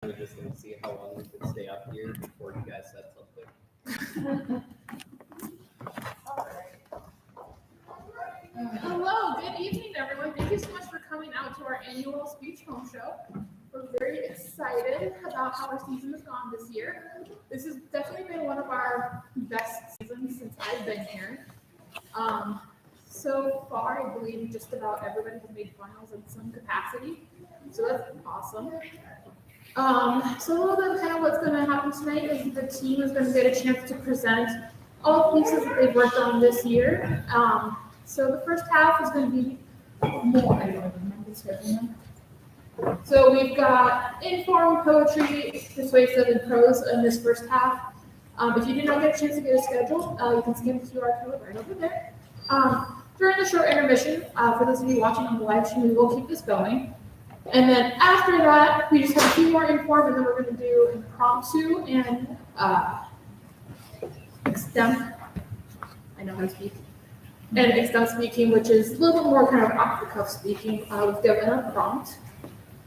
We're just going to see how long we can stay up here before you guys said something. Hello, good evening, everyone. Thank you so much for coming out to our annual speech home show. We're very excited about how our season has gone this year. This has definitely been one of our best seasons since I've been here. So far, I believe just about everybody has made finals in some capacity, so that's awesome. So a little bit kind of what's going to happen tonight is the team is going to get a chance to present all the pieces that they've worked on this year. So the first half is going to be more. I don't remember scheduling. So we've got informed poetry, persuasive, and prose in this first half. If you did not get a chance to get a schedule, you can scan the QR code right over there. During the short intermission, for those of you watching on the live stream, we will keep this going. And then after that, we just have a few more informed, and then we're going to do impromptu and extemp. I know how to speak. And extemp speaking, which is a little bit more kind of off the cuff speaking with Gavin a prompt,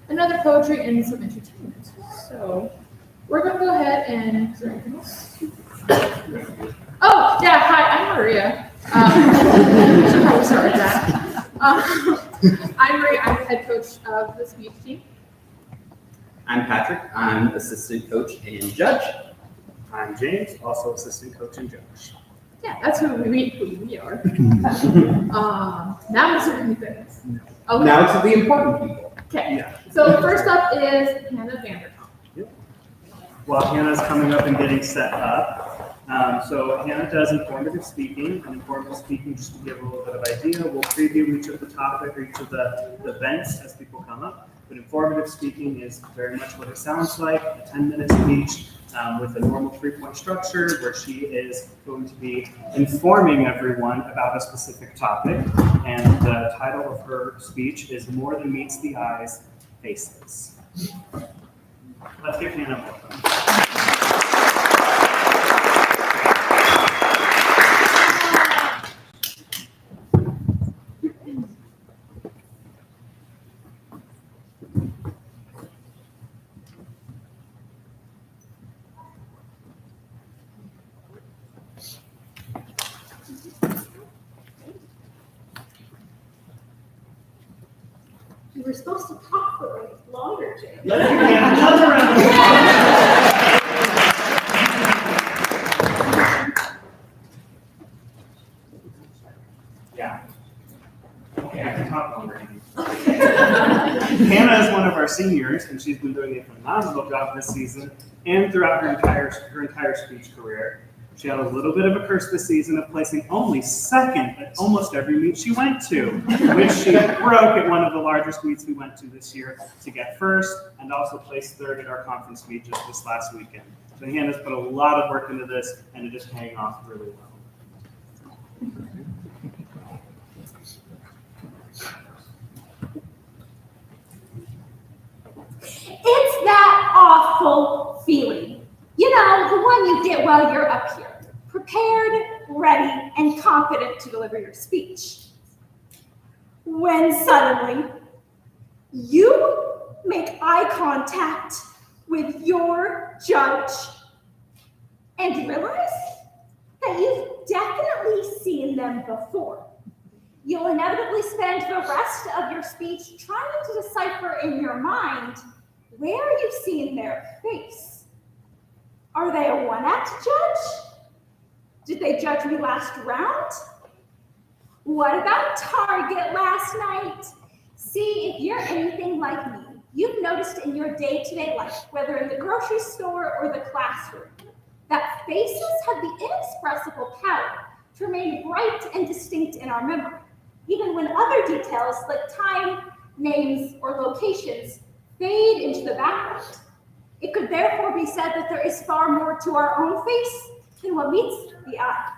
another poetry, and some entertainment. So we're going to go ahead and. Is there anything else? Oh, yeah. Hi, I'm Maria. I should probably start with that. I'm Maria. I'm the head coach of the speech team. I'm Patrick. I'm assistant coach and judge. I'm James, also assistant coach and judge. Yeah, that's who we are. Now it's certain things. Okay. Now to the important people. Okay. Yeah. So first up is Hannah Vander. Yep. While Hannah's coming up and getting set up, so Hannah does informative speaking. And informative speaking, just to give a little bit of idea, we'll preview each of the topic or each of the events as people come up. But informative speaking is very much what it sounds like, a 10-minute speech with a normal 3-point structure where she is going to be informing everyone about a specific topic. And the title of her speech is More Than Meets the Eyes, Faces. Let's give Hannah a welcome. You were supposed to talk for longer, James. Let's give Hannah another round of Yeah. Okay, I can talk longer. Hannah is one of our seniors, and she's been doing a phenomenal job this season and throughout her entire speech career. She had a little bit of a curse this season of placing only second at almost every meet she went to, which she broke at one of the largest meets we went to this year to get first, and also placed third at our conference meet just this last weekend. So Hannah's put a lot of work into this, and it is paying off really well. It's that awful feeling. You know, the one you get while you're up here, prepared, ready, and confident to deliver your speech. When suddenly, you make eye contact with your judge and realize that you've definitely seen them before. You'll inevitably spend the rest of your speech trying to decipher in your mind where you've seen their face. Are they a one-act judge? Did they judge me last round? What about Target last night? See, if you're anything like me, you've noticed in your day-to-day life, whether in the grocery store or the classroom, that faces have the inexpressible power to remain bright and distinct in our memory, even when other details like time, names, or locations fade into the background. It could therefore be said that there is far more to our own face than what meets the eye.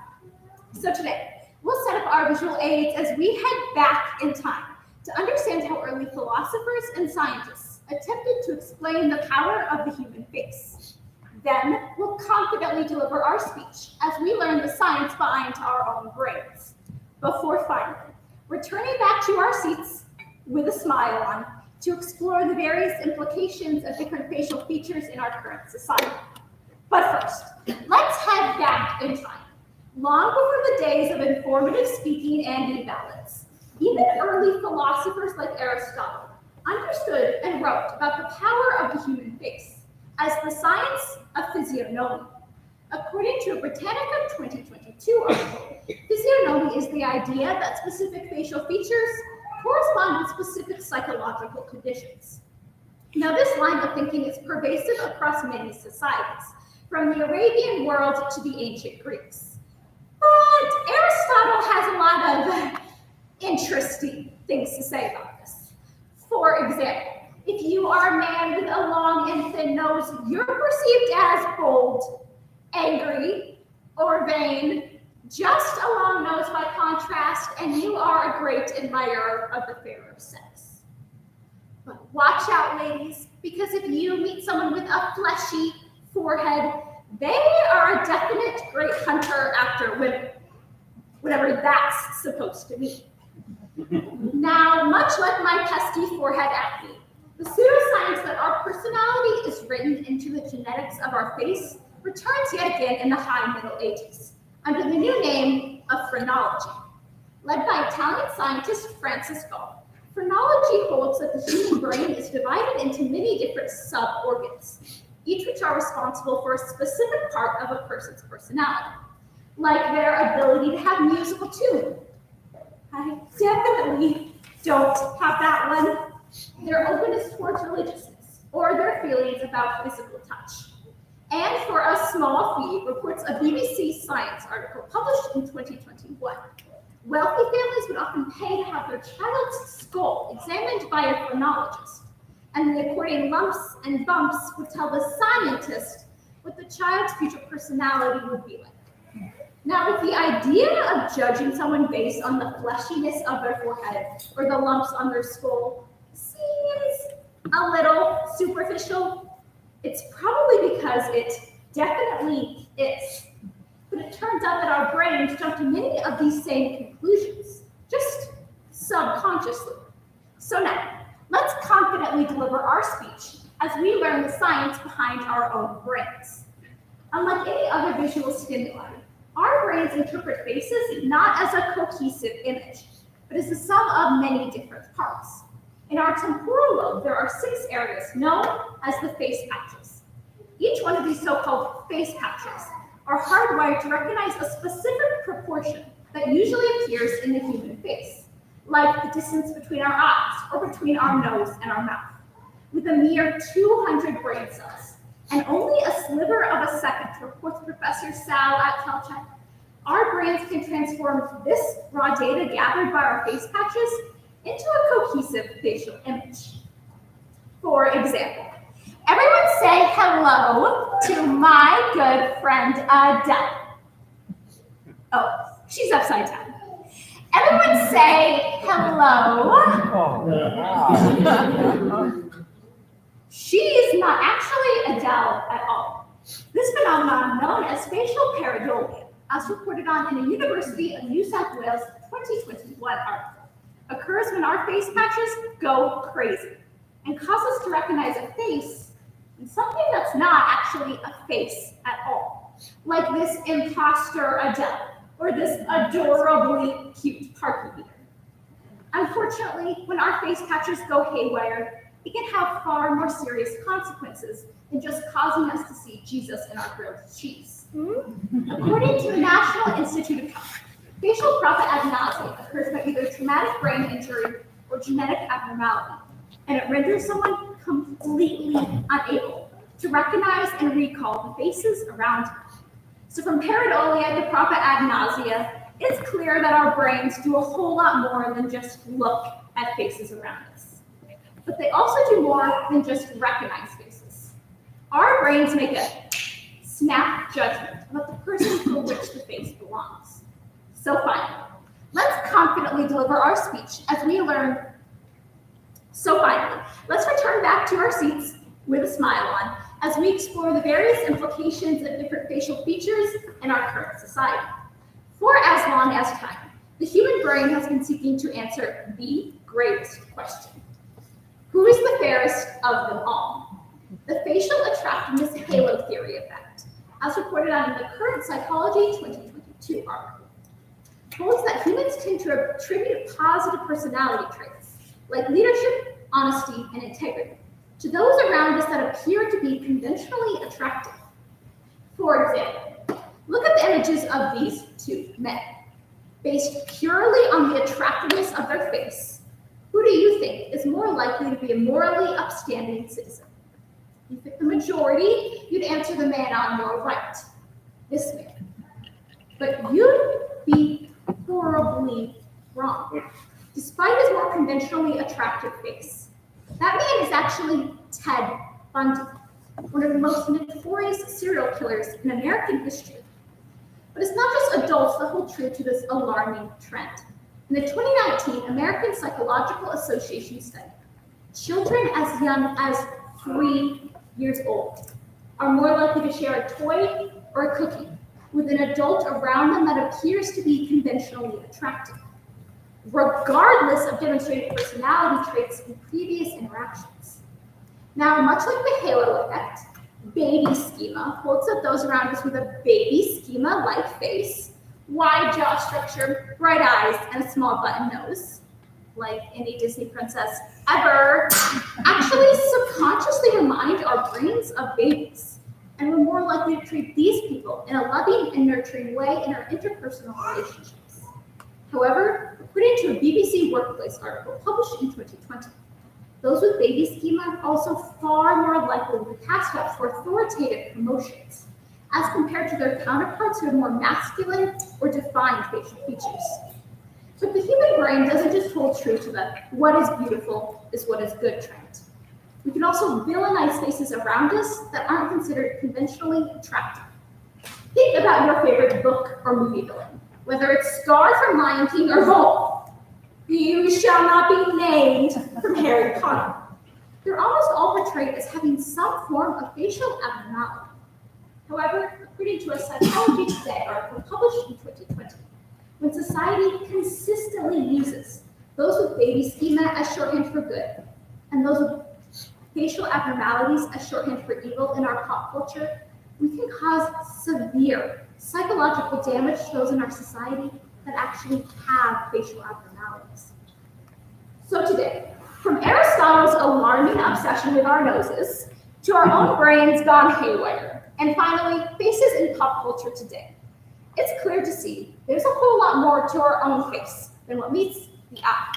So today, we'll set up our visual aids as we head back in time to understand how early philosophers and scientists attempted to explain the power of the human face. Then we'll confidently deliver our speech as we learn the science behind our own brains. Before finally returning back to our seats with a smile on to explore the various implications of different facial features in our current society. But first, let's head back in time, long before the days of informative speaking and imbalance. Even early philosophers like Aristotle understood and wrote about the power of the human face as the science of physiognomy. According to a Britannica 2022 article, physiognomy is the idea that specific facial features correspond with specific psychological conditions. Now, this line of thinking is pervasive across many societies, from the Arabian world to the ancient Greeks. But Aristotle has a lot of interesting things to say about this. For example, if you are a man with a long and thin nose, you're perceived as bold, angry, or vain, just a long nose by contrast, and you are a great admirer of the fairer sex. But watch out, ladies, because if you meet someone with a fleshy forehead, they are a definite great hunter after women, whatever that's supposed to mean. Now, much like my pesky forehead acne, the pseudoscience that our personality is written into the genetics of our face returns yet again in the High Middle Ages, under the new name of phrenology. Led by Italian scientist Francis Gall, phrenology holds that the human brain is divided into many different sub-organs, each which are responsible for a specific part of a person's personality, like their ability to have musical tune. I definitely don't have that one. Their openness towards religiousness, or their feelings about physical touch. And for a small fee, reports a BBC Science article published in 2021. Wealthy families would often pay to have their child's skull examined by a phrenologist, and the according lumps and bumps would tell the scientist what the child's future personality would be like. Now, with the idea of judging someone based on the fleshiness of their forehead or the lumps on their skull seems a little superficial, it's probably because it definitely is. But it turns out that our brains jump to many of these same conclusions, just subconsciously. So now, let's confidently deliver our speech as we learn the science behind our own brains. Unlike any other visual stimuli, our brains interpret faces not as a cohesive image, but as the sum of many different parts. In our temporal lobe, there are 6 areas known as the face patches. Each one of these so-called face patches are hardwired to recognize a specific proportion that usually appears in the human face, like the distance between our eyes or between our nose and our mouth, with a mere 200 brain cells. And only a sliver of a second, reports Professor Sal at Caltech, our brains can transform this raw data gathered by our face patches into a cohesive facial image. For example, everyone say hello to my good friend Adele. Oh, she's upside down. Everyone say hello. She is not actually Adele at all. This phenomenon, known as facial pareidolia, as reported on in a University of New South Wales 2021 article, occurs when our face patches go crazy and cause us to recognize a face in something that's not actually a face at all, like this imposter Adele or this adorably cute parking meter. Unfortunately, when our face patches go haywire, it can have far more serious consequences than just causing us to see Jesus in our grilled cheese. According to the National Institute of Health, facial propagnosia occurs by either traumatic brain injury or genetic abnormality, and it renders someone completely unable to recognize and recall the faces around them. So from pareidolia to propagnosia, it's clear that our brains do a whole lot more than just look at faces around us. But they also do more than just recognize faces. Our brains make a snap judgment about the person for which the face belongs. So finally, let's confidently deliver our speech as we learn. So finally, let's return back to our seats with a smile on as we explore the various implications of different facial features in our current society. For as long as time, the human brain has been seeking to answer the greatest question. Who is the fairest of them all? The facial attractiveness halo theory effect, as reported on in the Current Psychology 2022 article, holds that humans tend to attribute positive personality traits, like leadership, honesty, and integrity, to those around us that appear to be conventionally attractive. For example, look at the images of these two men. Based purely on the attractiveness of their face, who do you think is more likely to be a morally upstanding citizen? If you pick the majority, you'd answer the man on your right, this man. But you'd be horribly wrong. Despite his more conventionally attractive face, that man is actually Ted Bundy, one of the most notorious serial killers in American history. But it's not just adults that hold true to this alarming trend. In the 2019 American Psychological Association study, children as young as 3 years old are more likely to share a toy or a cookie with an adult around them that appears to be conventionally attractive, regardless of demonstrated personality traits in previous interactions. Now, much like the halo effect, baby schema holds up those around us with a baby schema-like face, wide jaw structure, bright eyes, and a small button nose, like any Disney princess ever, actually subconsciously remind our brains of babies. And we're more likely to treat these people in a loving and nurturing way in our interpersonal relationships. However, according to a BBC Workplace article published in 2020, those with baby schema are also far more likely to be passed up for authoritative promotions, as compared to their counterparts who have more masculine or defined facial features. But the human brain doesn't just hold true to the what is beautiful is what is good trend. We can also villainize faces around us that aren't considered conventionally attractive. Think about your favorite book or movie villain, whether it's Scar from Lion King or Volk. You shall not be named from Harry Potter. They're almost all portrayed as having some form of facial abnormality. However, according to a Psychology Today article published in 2020, when society consistently uses those with baby schema as shorthand for good, and those with facial abnormalities as shorthand for evil in our pop culture, we can cause severe psychological damage to those in our society that actually have facial abnormalities. So today, from Aristotle's alarming obsession with our noses, to our own brains gone haywire, and finally, faces in pop culture today, it's clear to see there's a whole lot more to our own face than what meets the eye.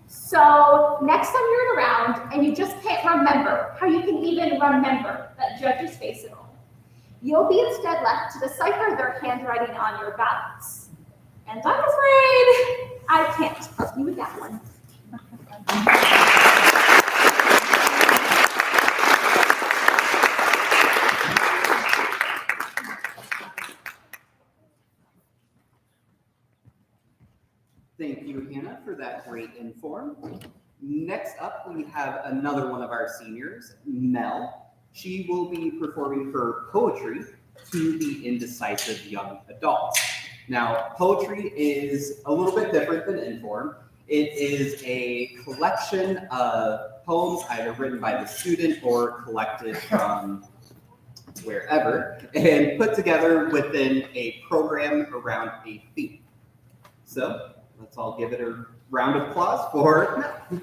So next time you're around and you just can't remember how you can even remember that judge's face at all, you'll be instead left to decipher their handwriting on your ballots. And I'm afraid I can't help you with that one. Thank you, Hannah, for that great inform. Next up, we have another one of our seniors, Mel. She will be performing her poetry to the indecisive young adults. Now, poetry is a little bit different than inform. It is a collection of poems either written by the student or collected from wherever and put together within a program around a theme. So let's all give it a round of applause for Mel.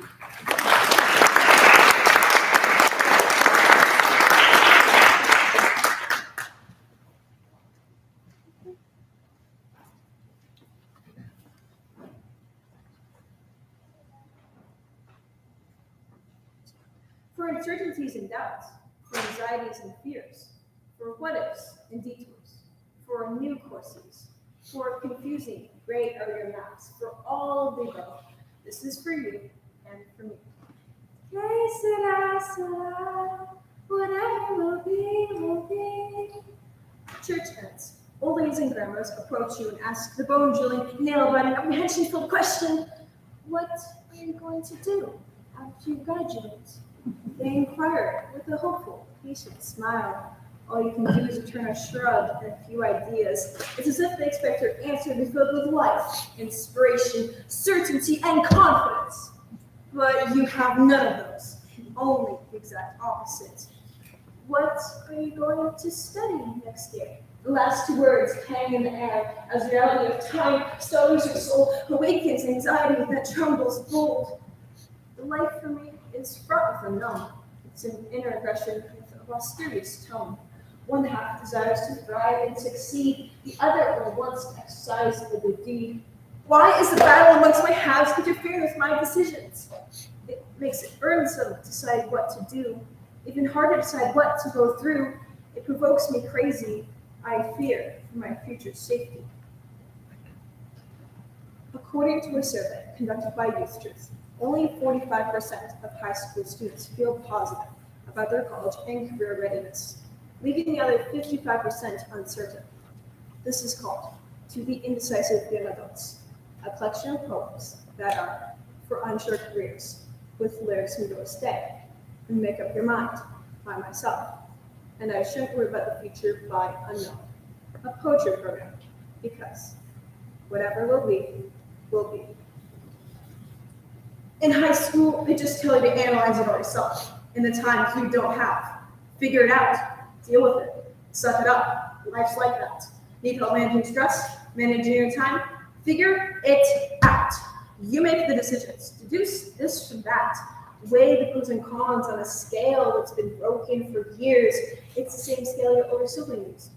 For uncertainties and doubts, for anxieties and fears, for what-ifs and detours, for new courses, for confusing gray area maps, for all of the above. This is for you and for me. Que sera, sera, whatever will be, will be. Church ends. Old ladies and grandmas approach you and ask the bone-drilling, nail-biting, apprehension-filled question, what are you going to do after you graduate? They inquire with a hopeful, patient smile. All you can do is return a shrug and a few ideas. It's as if they expect your answer to be filled with life, inspiration, certainty, and confidence. But you have none of those. only the exact opposite. What are you going to study next year? The last two words hang in the air as the reality of time stirs your soul, awakens anxiety that trembles bold. The life for me is fraught with unknown. It's an inner aggression with a mysterious tone. One half desires to thrive and succeed, the other wants to exercise a good deed. Why is the battle amongst my halves interfering with my decisions? It makes it burdensome to decide what to do, even harder to decide what to go through. It provokes me crazy. I fear for my future safety. According to a survey conducted by Youth Truth, only 45% of high school students feel positive about their college and career readiness, leaving the other 55% uncertain. This is called To the Indecisive Young Adults, a collection of poems that are for unsure careers, with lyrics from Doris Day, and Make Up Your Mind by myself, and I Shouldn't Worry About the Future by Unknown, a poetry program, because whatever will be, will be. In high school, they just tell you to analyze it all yourself. In the times you don't have, figure it out, deal with it, suck it up. Life's like that. Need help managing stress, managing your time? Figure it out. You make the decisions. Deduce this from that. Weigh the pros and cons on a scale that's been broken for years. It's the same scale your older siblings use,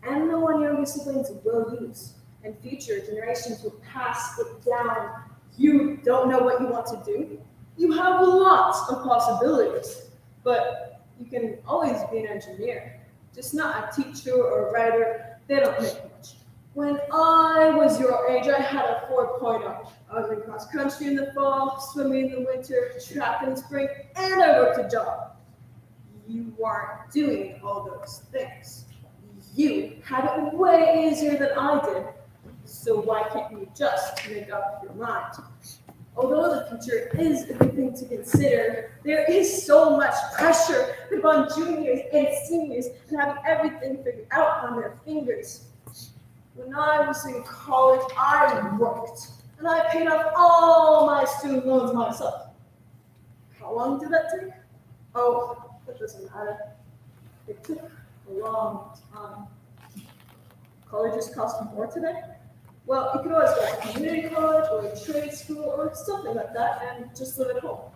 and the one your younger siblings will use, and future generations will pass it down. You don't know what you want to do? You have lots of possibilities, but you can always be an engineer, just not a teacher or a writer. They don't make much. When I was your age, I had a 4.0. I was in cross country in the fall, swimming in the winter, track in the spring, and I worked a job. You weren't doing all those things. You had it way easier than I did. So why can't you just make up your mind? Although the future is a good thing to consider, there is so much pressure upon juniors and seniors and having everything figured out on their fingers. When I was in college, I worked, and I paid off all my student loans myself. How long did that take? Oh, that doesn't matter. It took a long time. Colleges cost more today? Well, you could always go to community college or a trade school or something like that and just live at home.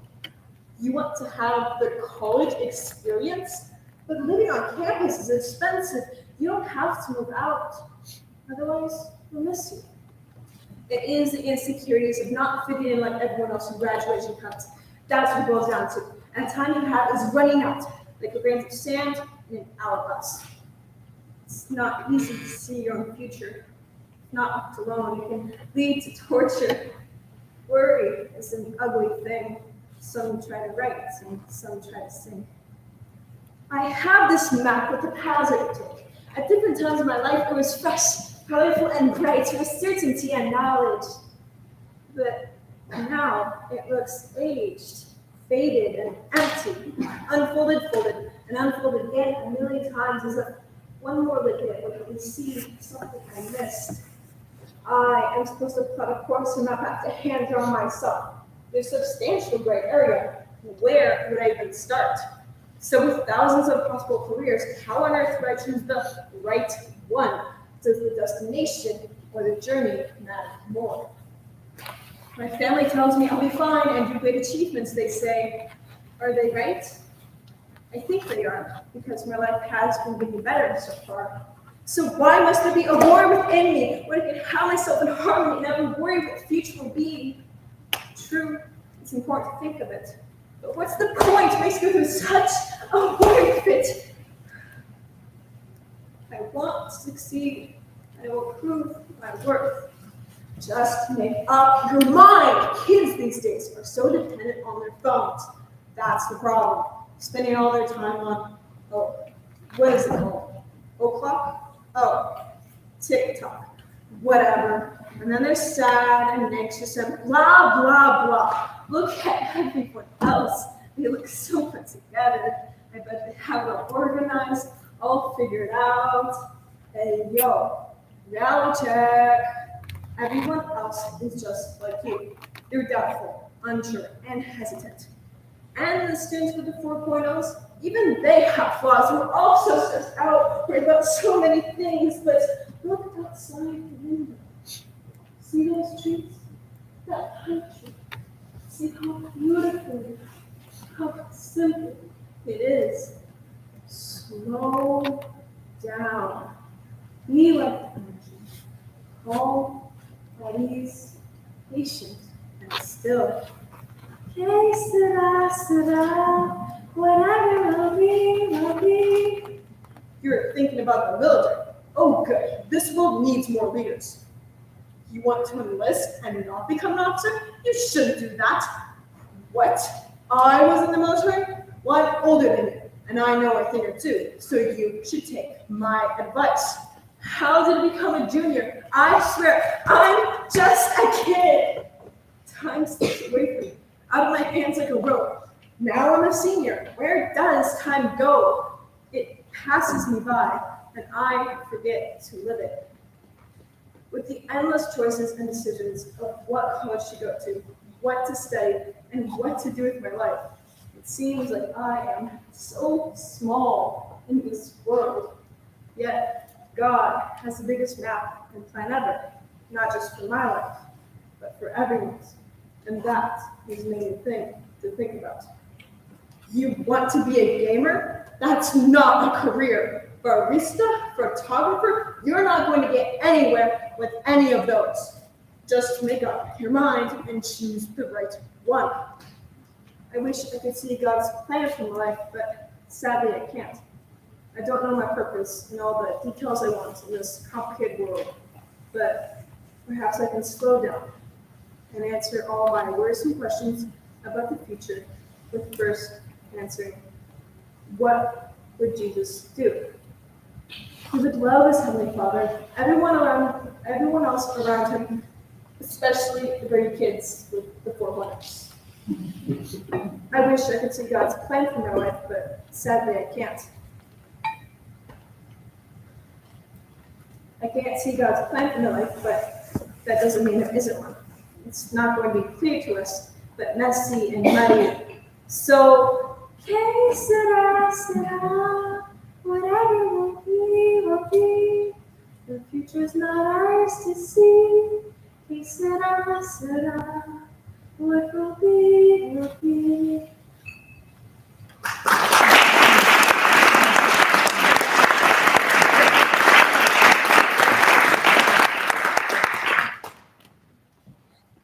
You want to have the college experience, but living on campus is expensive. You don't have to move out. Otherwise, we'll miss you. It is the insecurities of not fitting in like everyone else in graduation comes. That's what it boils down to. And the time you have is running out, like a grain of sand in an hourglass. It's not easy to see your own future. Not left alone, it can lead to torture. Worry is an ugly thing. Some try to write, and some try to sing. I have this map with the paths I could take. At different times in my life, it was fresh, colorful, and bright, with certainty and knowledge. But now it looks aged, faded, and empty, unfolded, folded, and unfolded again a million times, as if one more look at it would see something I missed. I am supposed to plot a course and not have to hand draw myself. There's substantial gray area. Where would I even start? So with thousands of possible careers, how on earth would I choose the right one? Does the destination or the journey matter more? My family tells me I'll be fine and do great achievements, they say. Are they right? I think they are, because my life has been getting better so far. So why must there be a war within me when I can have myself in harmony and never worry what the future will be? True, it's important to think of it. But what's the point? It makes me go through such a worry fit. I want to succeed, and I will prove my worth. Just make up your mind. Kids these days are so dependent on their phones. That's the problem. Spending all their time on, what is it called? O'clock? Oh, TikTok. Whatever. And then they're sad and anxious and blah, blah, blah. Look at everyone else. They look so put together. I bet they have it all organized, all figured out. Hey, yo, reality check. Everyone else is just like you. They're doubtful, unsure, and hesitant. And the students with the 4.0s, even they have flaws. We're all so stressed out. We're about so many things, but look outside the window. See those trees? That country. See how beautiful, how simple it is. Slow down. Be like the country. Calm, at ease, patient, and still. Que sera, sera, whatever will be, will be. You're thinking about the military. Oh, good. This world needs more leaders. You want to enlist and not become an officer? You shouldn't do that. What? I was in the military? Well, I'm older than you, and I know a thing or two, so you should take my advice. How did I become a junior? I swear, I'm just a kid. Time slips away from me, out of my hands like a rope. Now I'm a senior. Where does time go? It passes me by, and I forget to live it. With the endless choices and decisions of what college to go to, what to study, and what to do with my life, it seems like I am so small in this world. Yet, God has the biggest map and plan ever, not just for my life, but for everyone's. And that is the main thing to think about. You want to be a gamer? That's not a career. Barista, photographer, you're not going to get anywhere with any of those. Just make up your mind and choose the right one. I wish I could see God's plan for my life, but sadly I can't. I don't know my purpose and all the details I want in this complicated world, but perhaps I can slow down and answer all my worrisome questions about the future with first answering, what would Jesus do? He would love his Heavenly Father, everyone else around him, especially the very kids with the 400s. I wish I could see God's plan for my life, but sadly I can't. I can't see God's plan for my life, but that doesn't mean there isn't one. It's not going to be clear to us, but messy and muddy. So, que sera, sera, whatever will be, will be. The future's not ours to see. Que sera, sera, what will be, will be.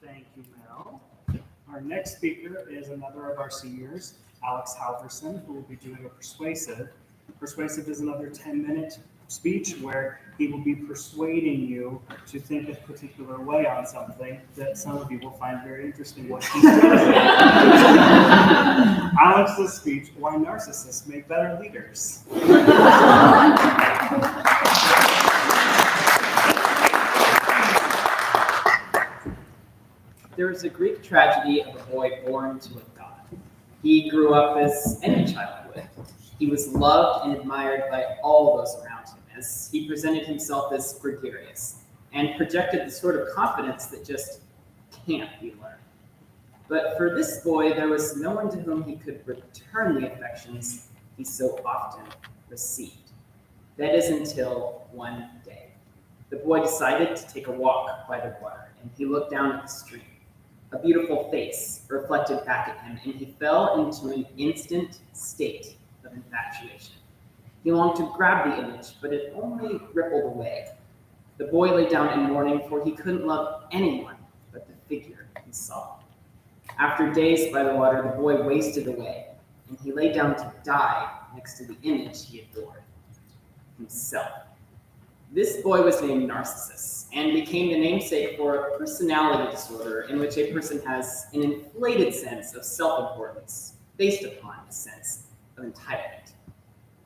Thank you, Mel. Our next speaker is another of our seniors, Alex Halvorsen, who will be doing a persuasive. Persuasive is another 10-minute speech where he will be persuading you to think a particular way on something that some of you will find very interesting what he's doing. Alex's speech, Why Narcissists Make Better Leaders. There is a Greek tragedy of a boy born to a god. He grew up as any child would. He was loved and admired by all those around him, as he presented himself as gregarious and projected the sort of confidence that just can't be learned. But for this boy, there was no one to whom he could return the affections he so often received. That is until one day. The boy decided to take a walk by the water, and he looked down at the stream. A beautiful face reflected back at him, and he fell into an instant state of infatuation. He longed to grab the image, but it only rippled away. The boy lay down in mourning, for he couldn't love anyone but the figure he saw. After days by the water, the boy wasted away, and he lay down to die next to the image he adored, himself. This boy was named Narcissus, and became the namesake for a personality disorder in which a person has an inflated sense of self-importance based upon a sense of entitlement.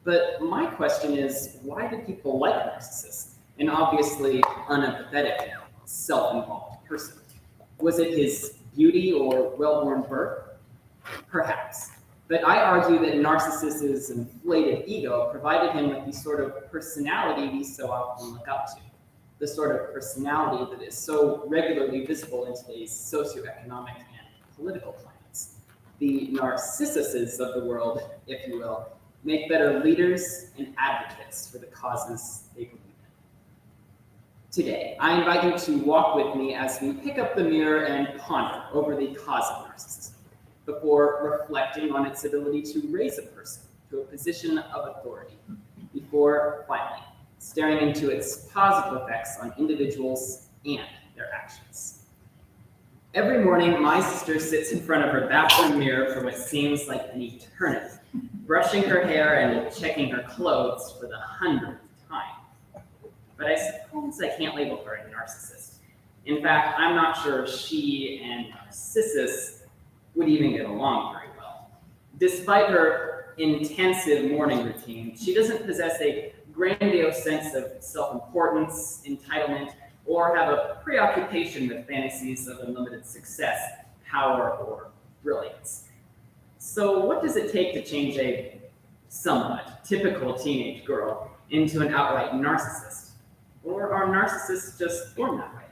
But my question is, why do people like Narcissus, an obviously unempathetic, self-involved person? Was it his beauty or well-born birth? Perhaps. But I argue that Narcissus's inflated ego provided him with the sort of personality we so often look up to, the sort of personality that is so regularly visible in today's socioeconomic and political climates. The Narcissists of the world, if you will, make better leaders and advocates for the causes they believe in. Today, I invite you to walk with me as we pick up the mirror and ponder over the cause of narcissism, before reflecting on its ability to raise a person to a position of authority, before finally staring into its positive effects on individuals and their actions. Every morning, my sister sits in front of her bathroom mirror for what seems like an eternity, brushing her hair and checking her clothes for the 100th time. But I suppose I can't label her a narcissist. In fact, I'm not sure she and Narcissus would even get along very well. Despite her intensive morning routine, she doesn't possess a grandiose sense of self-importance, entitlement, or have a preoccupation with fantasies of unlimited success, power, or brilliance. So what does it take to change a somewhat typical teenage girl into an outright narcissist? Or are narcissists just born that way?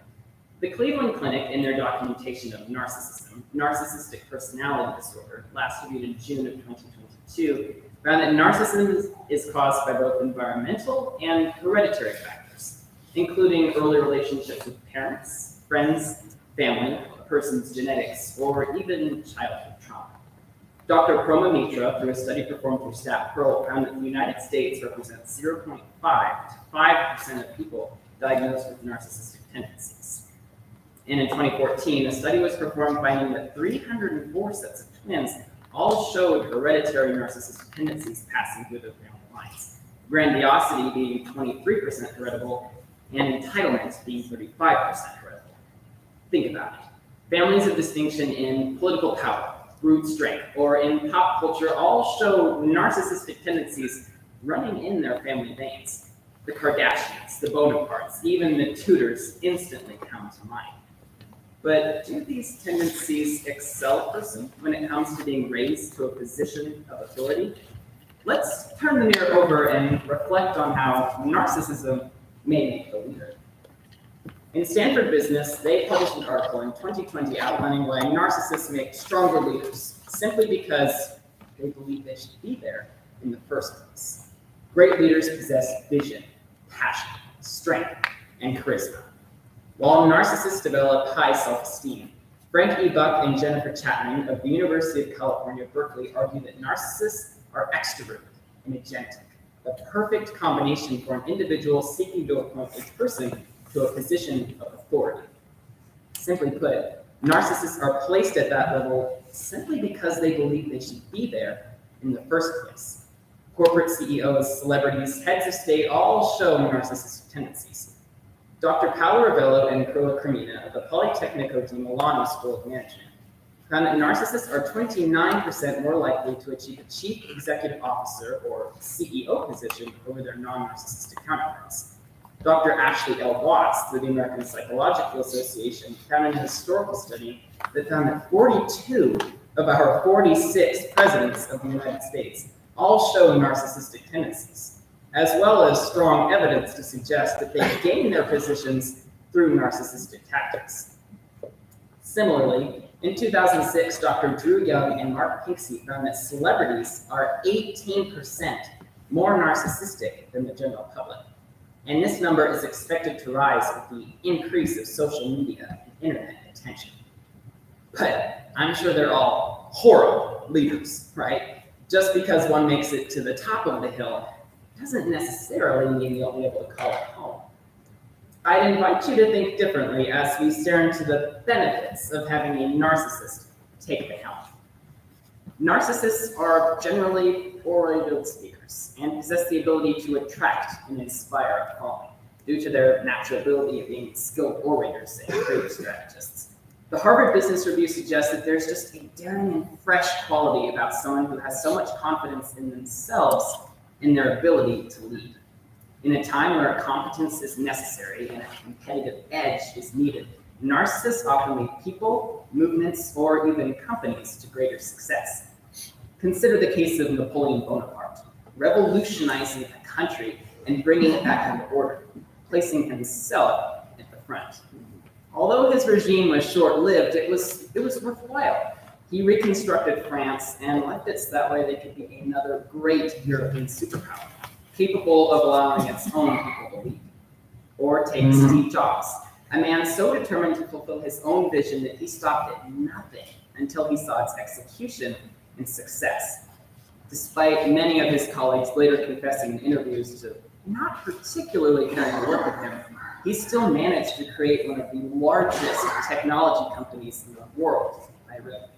The Cleveland Clinic, in their documentation of narcissism, narcissistic personality disorder, last reviewed in June of 2022, found that narcissism is caused by both environmental and hereditary factors, including early relationships with parents, friends, family, a person's genetics, or even childhood trauma. Dr. Proma Mitra, through a study performed through Stat Pearl, found that the United States represents 0.5 to 5% of people diagnosed with narcissistic tendencies. And in 2014, a study was performed finding that 304 sets of twins all showed hereditary narcissistic tendencies passing through their family lines, grandiosity being 23% heritable, and entitlement being 35% heritable. Think about it. Families of distinction in political power, brute strength, or in pop culture all show narcissistic tendencies running in their family veins. The Kardashians, the Bonapartes, even the Tudors instantly come to mind. But do these tendencies excel a person when it comes to being raised to a position of authority? Let's turn the mirror over and reflect on how narcissism may make the leader. In Stanford Business, they published an article in 2020 outlining why narcissists make stronger leaders, simply because they believe they should be there in the first place. Great leaders possess vision, passion, strength, and charisma, while narcissists develop high self-esteem. Frank E. Buck and Jennifer Chapman of the University of California, Berkeley argue that narcissists are extroverted and agentic, the perfect combination for an individual seeking to appoint a person to a position of authority. Simply put, narcissists are placed at that level simply because they believe they should be there in the first place. Corporate CEOs, celebrities, heads of state all show narcissistic tendencies. Dr. Paolo Ravello and Carla Cremina of the Politecnico di Milano School of Management found that narcissists are 29% more likely to achieve a chief executive officer or CEO position over their non-narcissistic counterparts. Dr. Ashley L. Watts, through the American Psychological Association, found a historical study that found that 42 of our 46 presidents of the United States all show narcissistic tendencies, as well as strong evidence to suggest that they gain their positions through narcissistic tactics. Similarly, in 2006, Dr. Drew Young and Mark Pinksy found that celebrities are 18% more narcissistic than the general public. And this number is expected to rise with the increase of social media and internet attention. But I'm sure they're all horrible leaders, right? Just because one makes it to the top of the hill doesn't necessarily mean you'll be able to call it home. I'd invite you to think differently as we stare into the benefits of having a narcissist take the helm. Narcissists are generally oratorial speakers and possess the ability to attract and inspire a following due to their natural ability of being skilled orators and creative strategists. The Harvard Business Review suggests that there's just a daring and fresh quality about someone who has so much confidence in themselves and their ability to lead. In a time where competence is necessary and a competitive edge is needed, narcissists often lead people, movements, or even companies to greater success. Consider the case of Napoleon Bonaparte, revolutionizing a country and bringing it back into order, placing himself at the front. Although his regime was short-lived, it was worthwhile. He reconstructed France and left it so that way they could be another great European superpower, capable of allowing its own people to lead. Or take Steve Jobs, a man so determined to fulfill his own vision that he stopped at nothing until he saw its execution and success. Despite many of his colleagues later confessing in interviews to not particularly caring to work with him, he still managed to create one of the largest technology companies in the world, I read.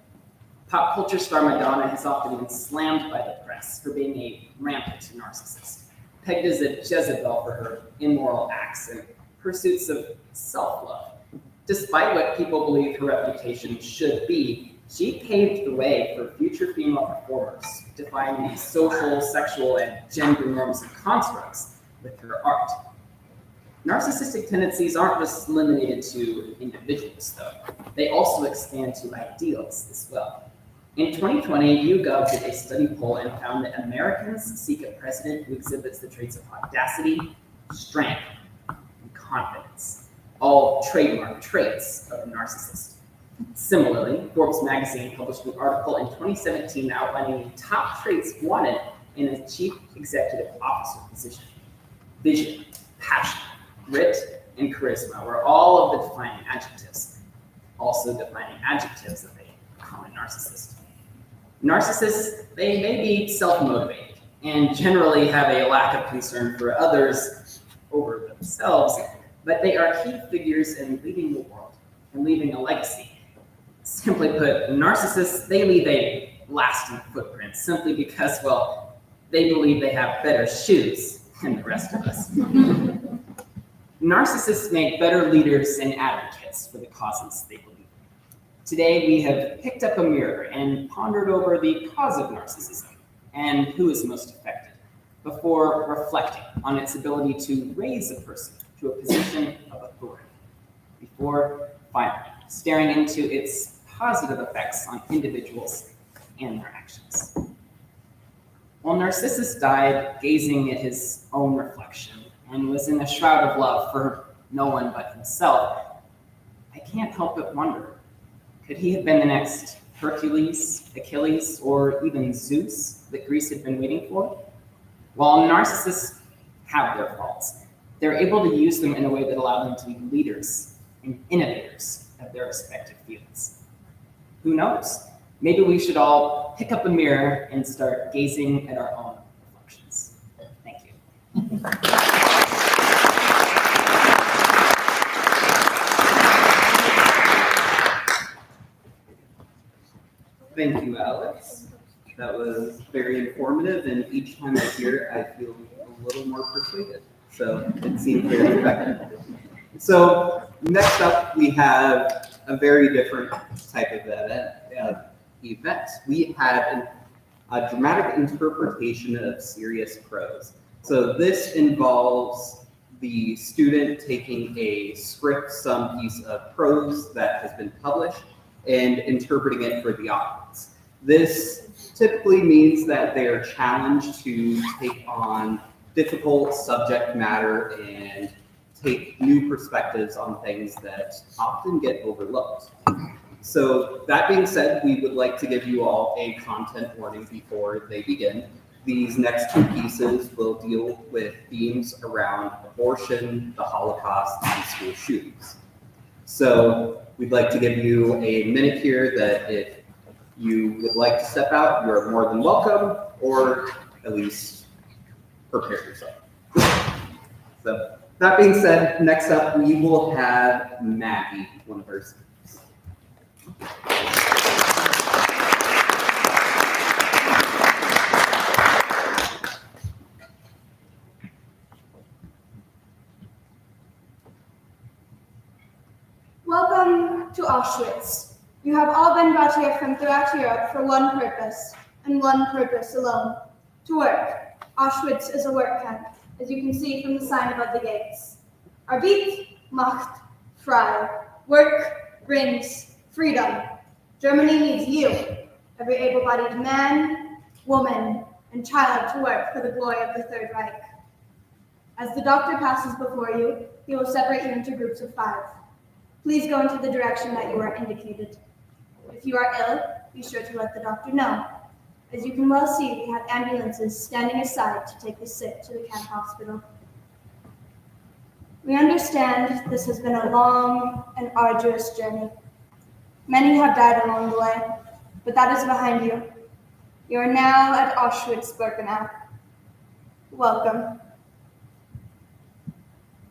Pop culture star Madonna has often been slammed by the press for being a rampant narcissist, pegged as a Jezebel for her immoral acts and pursuits of self-love. Despite what people believe her reputation should be, she paved the way for future female performers, defying these social, sexual, and gender norms and constructs with her art. Narcissistic tendencies aren't just limited to individuals, though. They also expand to ideals as well. In 2020, YouGov did a study poll and found that Americans seek a president who exhibits the traits of audacity, strength, and confidence, all trademark traits of a narcissist. Similarly, Forbes magazine published an article in 2017 outlining the top traits wanted in a chief executive officer position. Vision, passion, grit, and charisma were all of the defining adjectives. Also defining adjectives of a common narcissist. Narcissists, they may be self-motivated and generally have a lack of concern for others over themselves, but they are key figures in leading the world and leaving a legacy. Simply put, narcissists, they leave a lasting footprint simply because, well, they believe they have better shoes than the rest of us. Narcissists make better leaders and advocates for the causes they believe in. Today, we have picked up a mirror and pondered over the cause of narcissism and who is most affected, before reflecting on its ability to raise a person to a position of authority, before finally staring into its positive effects on individuals and their actions. While Narcissus died gazing at his own reflection and was in a shroud of love for no one but himself, I can't help but wonder, could he have been the next Hercules, Achilles, or even Zeus that Greece had been waiting for? While narcissists have their faults, they're able to use them in a way that allows them to be leaders and innovators of their respective fields. Who knows? Maybe we should all pick up a mirror and start gazing at our own reflections. Thank you. Thank you, Alex. That was very informative, and each time I hear it, I feel a little more persuaded. So it seemed very effective. So next up, we have a very different type of event. We have a dramatic interpretation of serious prose. So this involves the student taking a script, some piece of prose that has been published, and interpreting it for the audience. This typically means that they are challenged to take on difficult subject matter and take new perspectives on things that often get overlooked. So that being said, we would like to give you all a content warning before they begin. These next two pieces will deal with themes around abortion, the Holocaust, and school shootings. So we'd like to give you a minute here that if you would like to step out, you're more than welcome, or at least prepare yourself. So that being said, next up we will have Maggie, one of our students. Welcome to Auschwitz. You have all been brought here from throughout Europe for one purpose, and one purpose alone: to work. Auschwitz is a work camp, as you can see from the sign above the gates. Arbeit macht frei. Work brings freedom. Germany needs you, every able-bodied man, woman, and child, to work for the glory of the Third Reich. As the doctor passes before you, he will separate you into groups of 5. Please go into the direction that you are indicated. If you are ill, be sure to let the doctor know. As you can well see, we have ambulances standing aside to take the sick to the camp hospital. We understand this has been a long and arduous journey. Many have died along the way, but that is behind you. You are now at Auschwitz-Birkenau. Welcome.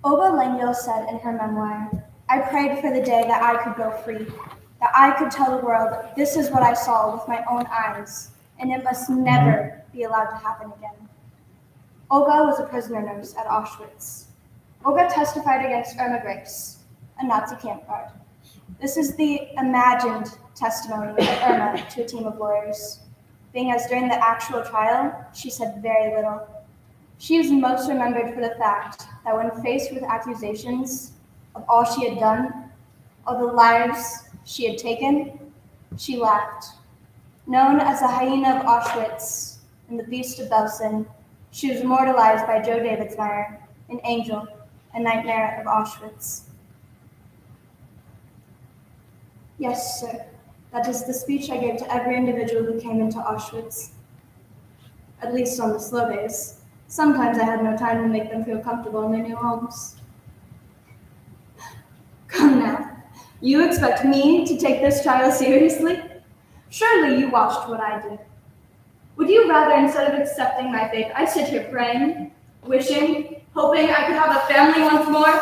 Ova Langdale said in her memoir, "I prayed for the day that I could go free, that I could tell the world this is what I saw with my own eyes, and it must never be allowed to happen again." Olga was a prisoner nurse at Auschwitz. Olga testified against Irma Grace, a Nazi camp guard. This is the imagined testimony of Irma to a team of lawyers, being as during the actual trial, she said very little. She is most remembered for the fact that when faced with accusations of all she had done, of the lives she had taken, she laughed. Known as the hyena of Auschwitz and the beast of Belsen, she was immortalized by Joe Davidsmeyer in Angel, a Nightmare of Auschwitz. Yes, sir. That is the speech I gave to every individual who came into Auschwitz. At least on the slow days. Sometimes I had no time to make them feel comfortable in their new homes. Come now. You expect me to take this trial seriously? Surely you watched what I did. Would you rather, instead of accepting my fate, I sit here praying, wishing, hoping I could have a family once more?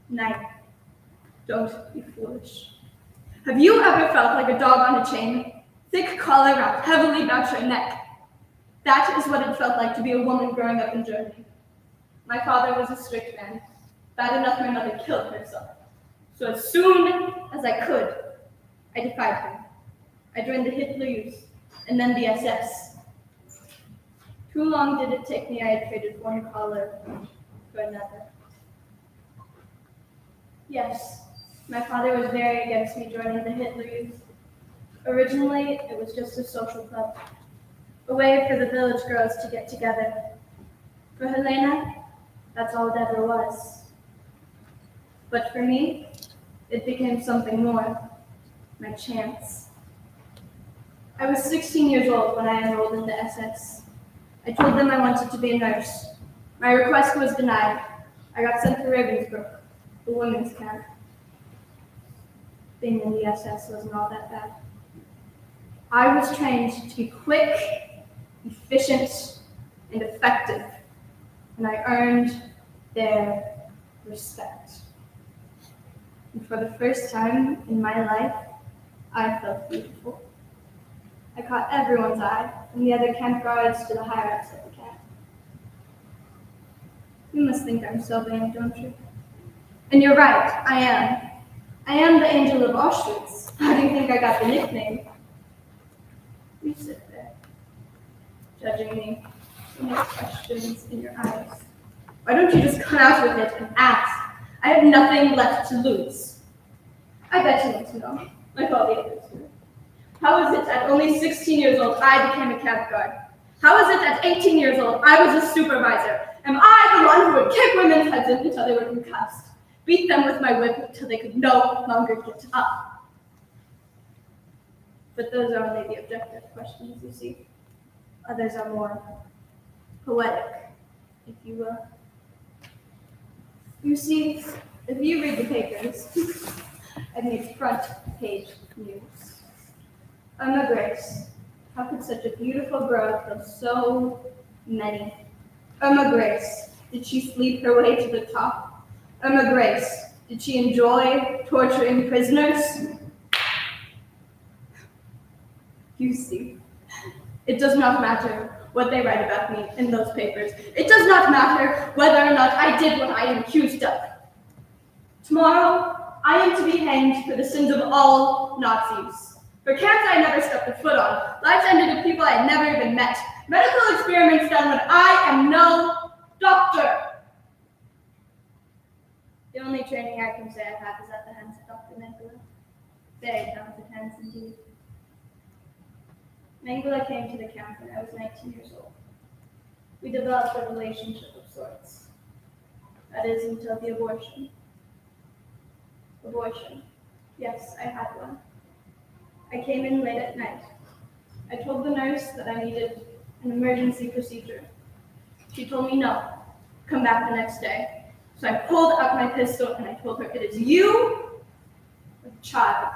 Nay, don't be foolish. Have you ever felt like a dog on a chain? Thick collar wrapped heavily about your neck. That is what it felt like to be a woman growing up in Germany. My father was a strict man. Bad enough my mother killed herself. So as soon as I could, I defied him. I joined the Hitler Youth and then the SS. Too long did it take me. I had traded one collar for another. Yes, my father was very against me joining the Hitler Youth. Originally, it was just a social club, a way for the village girls to get together. For Helena, that's all it ever was. But for me, it became something more, my chance. I was 16 years old when I enrolled in the SS. I told them I wanted to be a nurse. My request was denied. I got sent to Ravensbrück, the women's camp. Being in the SS wasn't all that bad. I was trained to be quick, efficient, and effective, and I earned their respect. And for the first time in my life, I felt beautiful. I caught everyone's eye, from the other camp guards to the higher-ups of the camp. You must think I'm so vain, don't you? And you're right, I am. I am the Angel of Auschwitz. How do you think I got the nickname? You sit there, judging me, and your questions in your eyes. Why don't you just come out with it and ask? I have nothing left to lose. I bet you want to know, like all the others do. How is it at only 16 years old I became a camp guard? How is it at 18 years old I was a supervisor? Am I the one who would kick women's heads in until they were concussed? Beat them with my whip until they could no longer get up? But those are only the objective questions, you see. Others are more poetic, if you will. You see, if you read the papers, I made front page news. Irma Grace, how could such a beautiful girl kill so many? Irma Grace, did she sleep her way to the top? Irma Grace, did she enjoy torturing prisoners? You see, it does not matter what they write about me in those papers. It does not matter whether or not I did what I am accused of. Tomorrow, I am to be hanged for the sins of all Nazis. For camps I never stepped a foot on, lives ended of people I had never even met, medical experiments done when I am no doctor. The only training I can say I have is at the hands of Dr. Mengele. Very talented hands indeed. Mengele came to the camp when I was 19 years old. We developed a relationship of sorts. That is, until the abortion. Abortion. Yes, I had one. I came in late at night. I told the nurse that I needed an emergency procedure. She told me no, come back the next day. So I pulled out my pistol and I told her, it is you, a child.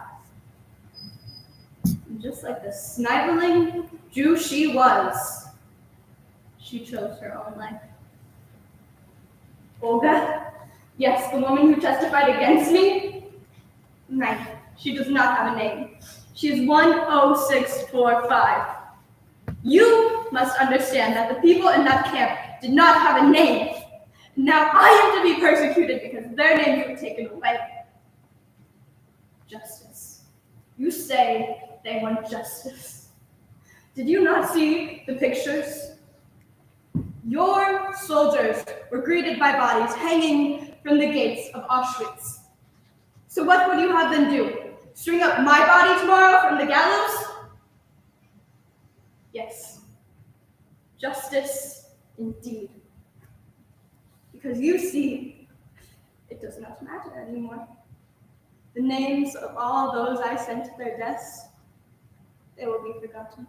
And just like the sniveling Jew she was, she chose her own life. Olga, yes, the woman who testified against me, right, she does not have a name. She is 10645. You must understand that the people in that camp did not have a name. Now I am to be persecuted because their names were taken away. Justice. You say they want justice. Did you not see the pictures? Your soldiers were greeted by bodies hanging from the gates of Auschwitz. So what would you have them do? String up my body tomorrow from the gallows? Yes. Justice indeed. Because you see, it does not matter anymore. The names of all those I sent to their deaths, they will be forgotten.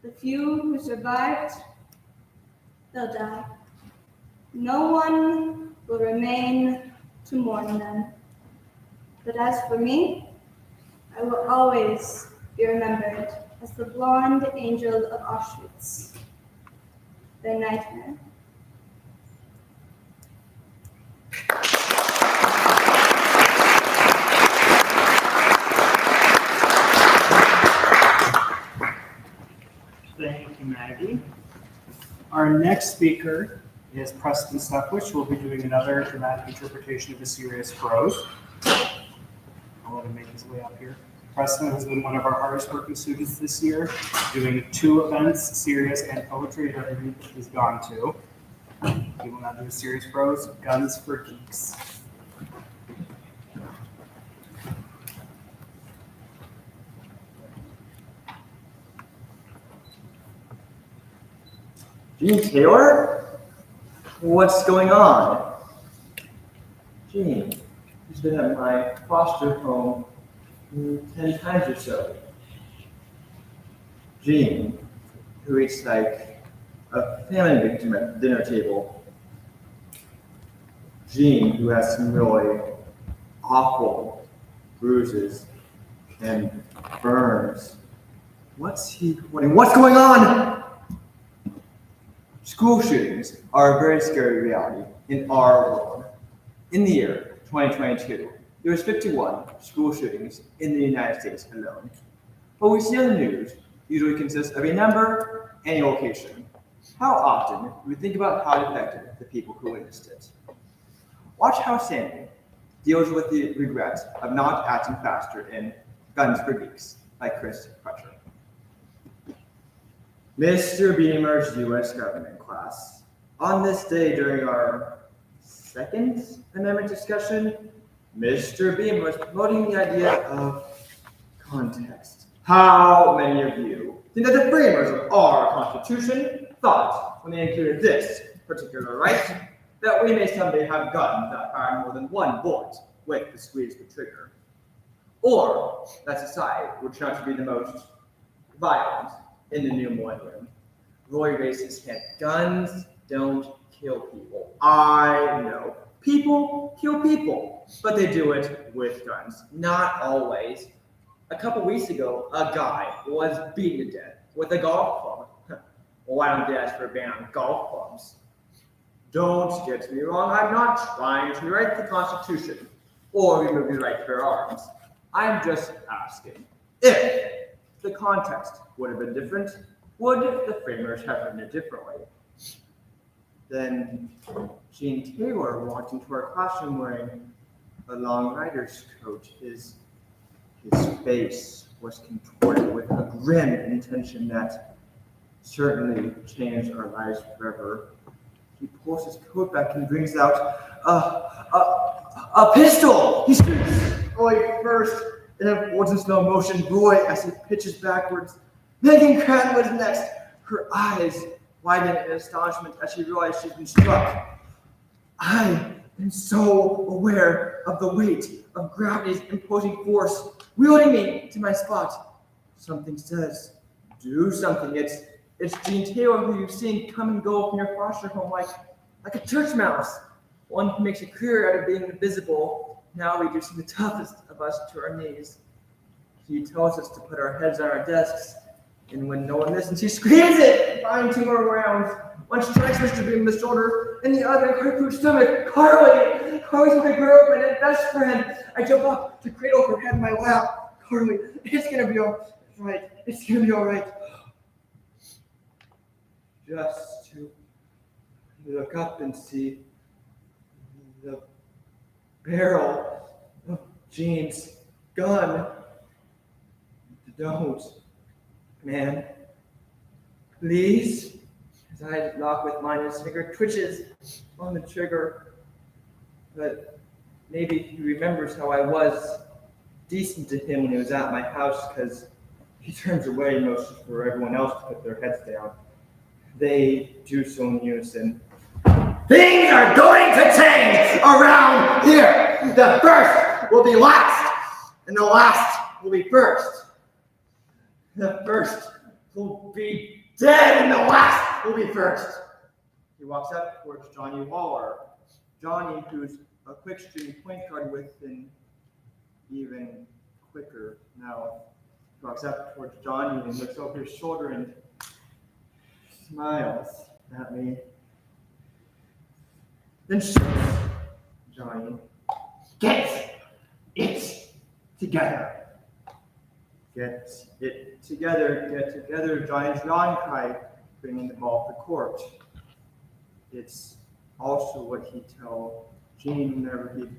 The few who survived, they'll die. No one will remain to mourn them. But as for me, I will always be remembered as the blonde angel of Auschwitz, their nightmare. Thank you, Maggie. Our next speaker is Preston Stuckwisch, who will be doing another dramatic interpretation of the serious Prose. I'll let him make his way up here. Preston has been one of our hardest working students this year, doing 2 events, serious and poetry, at every week he's gone to. He will now do a serious Prose, Guns for Geeks. Gene Taylor? What's going on? Gene, he's been at my foster home 10 times or so. Gene, who eats like a famine victim at the dinner table. Gene, who has some really awful bruises and burns. What's he wanting? What's going on? School shootings are a very scary reality in our world. In the year 2022, there was 51 school shootings in the United States alone. What we see on the news usually consists of a number and a location. How often do we think about how it affected the people who witnessed it? Watch how Sandy deals with the regret of not acting faster in Guns for Geeks by Chris Crutcher. Mr. Beamer's U.S. government class. On this day during our second amendment discussion, Mr. Beamer was promoting the idea of context. How many of you think that the framers of our Constitution thought, when they included this particular right, that we may someday have guns that fire more than one bullet with the squeeze of the trigger? Or that society would turn out to be the most violent in the new millennium? Roy raises his hand. Guns don't kill people. I know. People kill people, but they do it with guns. Not always. A couple weeks ago, a guy was beaten to death with a golf club. Well, why don't they ask for a ban on golf clubs? Don't get me wrong, I'm not trying to rewrite the Constitution or remove the right to bear arms. I'm just asking, if the context would have been different, would the framers have written it differently? Then Gene Taylor walked into our classroom wearing a long rider's coat. His face was contorted with a grim intention that certainly changed our lives forever. He pulls his coat back and brings out a pistol! He screams, Roy first, and then once in slow motion, Roy as he pitches backwards. Megan Cran was next, her eyes widen in astonishment as she realized she'd been struck. I am so aware of the weight of gravity's imposing force wielding me to my spot. Something says, do something. It's Gene Taylor who you've seen come and go from your foster home like a church mouse. One who makes a career out of being invisible, now reducing the toughest of us to our knees. He tells us to put our heads on our desks, and when no one listens, he screams it, buying 2 more rounds. One strikes Mr. Beam in the shoulder, and the other in Harpoon's stomach. Carly! Carly's my girlfriend and best friend. I jump up to cradle her head in my lap. Carly, it's gonna be all right. It's gonna be all right. Just to look up and see the barrel of Gene's gun. Don't, man. Please. His eyes lock with mine, his finger twitches on the trigger. But maybe he remembers how I was decent to him when he was at my house, because he turns away and motions for everyone else to put their heads down. They do so in unison. Things are going to change around here. The first will be last, and the last will be first. The first will be dead, and the last will be first. He walks up towards Johnny Waller. Johnny, who's a quick shooting point guard with an even quicker mouth. He walks up towards Johnny and looks over his shoulder and smiles at me. Then shoots Johnny. Get it together. Get it together, get together, Johnny's rallying cry, bringing them all to the court. It's also what he'd tell Gene whenever he'd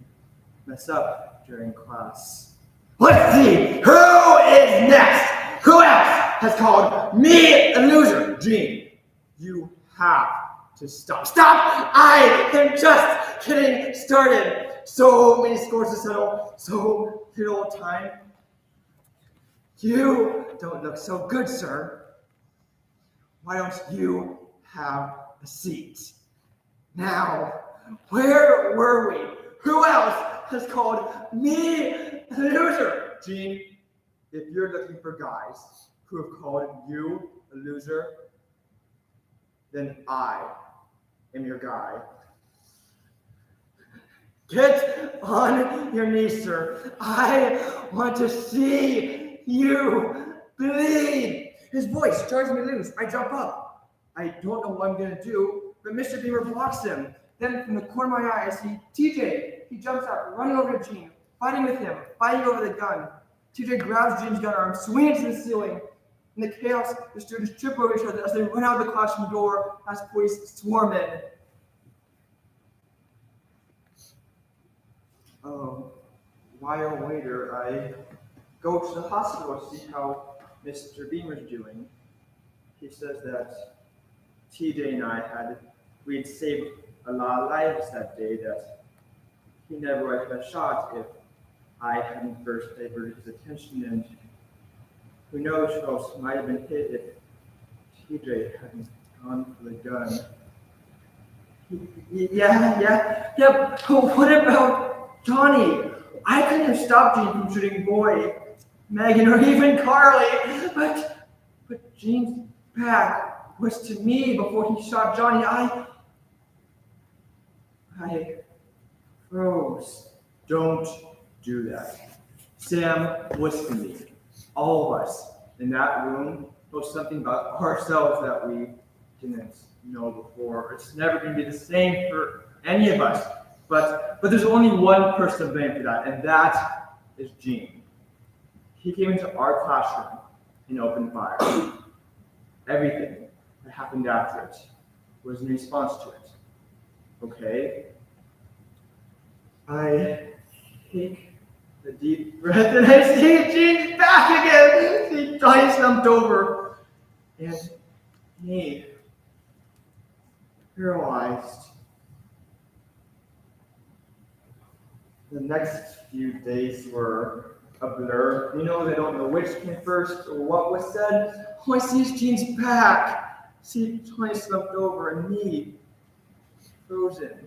mess up during class. Let's see, who is next? Who else has called me a loser? Gene, you have to stop. Stop! I am just getting started. So many scores to settle, so little time. You don't look so good, sir. Why don't you have a seat? Now, where were we? Who else has called me a loser? Gene, if you're looking for guys who have called you a loser, then I am your guy. Get on your knees, sir. I want to see you bleed. His voice drives me loose. I jump up. I don't know what I'm going to do, but Mr. Beamer blocks him. Then from the corner of my eye, I see TJ. He jumps up, running over to Gene, fighting with him, fighting over the gun. TJ grabs Gene's gun arm, swings to the ceiling. In the chaos, the students trip over each other as they run out the classroom door as police swarm in. A while later, I go to the hospital to see how Mr. Beamer's doing. He says that TJ and we'd saved a lot of lives that day, that he never would have been shot if I hadn't first diverted his attention, and who knows who else might have been hit if TJ hadn't gone for the gun. Yeah, but what about Johnny? I couldn't have stopped Gene from shooting Boy, Megan, or even Carly, but Gene's back was to me before he shot Johnny. I froze. Don't do that. Sam was to me. All of us in that room know something about ourselves that we didn't know before. It's never going to be the same for any of us. But there's only one person to blame for that, and that is Gene. He came into our classroom and opened fire. Everything that happened after it was in response to it. Okay? I take a deep breath and I see Gene's back again. See Johnny slumped over and me paralyzed. The next few days were a blur. You know, they don't know which came first or what was said. All I see is Gene's back. See Johnny slumped over and me frozen.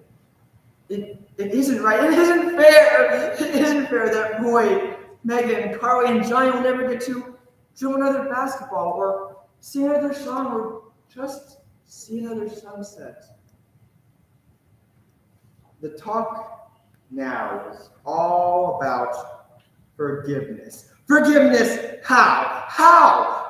It isn't right. It isn't fair. It isn't fair that Roy, Megan, Carly, and Johnny will never get to drill another basketball or sing another song or just see another sunset. The talk now is all about forgiveness. Forgiveness, how?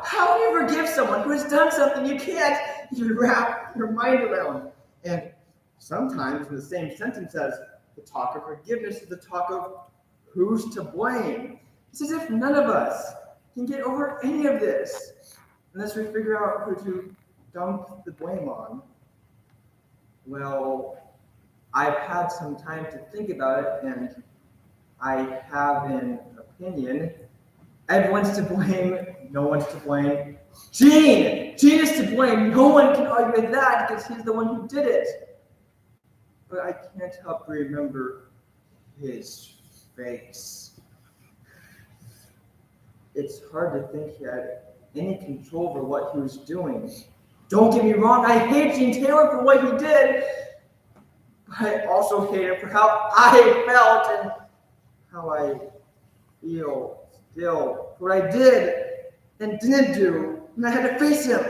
How do you forgive someone who has done something you can't even wrap your mind around? And sometimes in the same sentence as the talk of forgiveness is the talk of who's to blame. It's as if none of us can get over any of this unless we figure out who to dump the blame on. Well, I've had some time to think about it, and I have an opinion. Everyone's to blame, no one's to blame. Gene is to blame. No one can argue with that because he's the one who did it. But I can't help but remember his face. It's hard to think he had any control over what he was doing. Don't get me wrong, I hate Gene Taylor for what he did, but I also hate him for how I felt and how I feel still for what I did and didn't do, and I had to face him.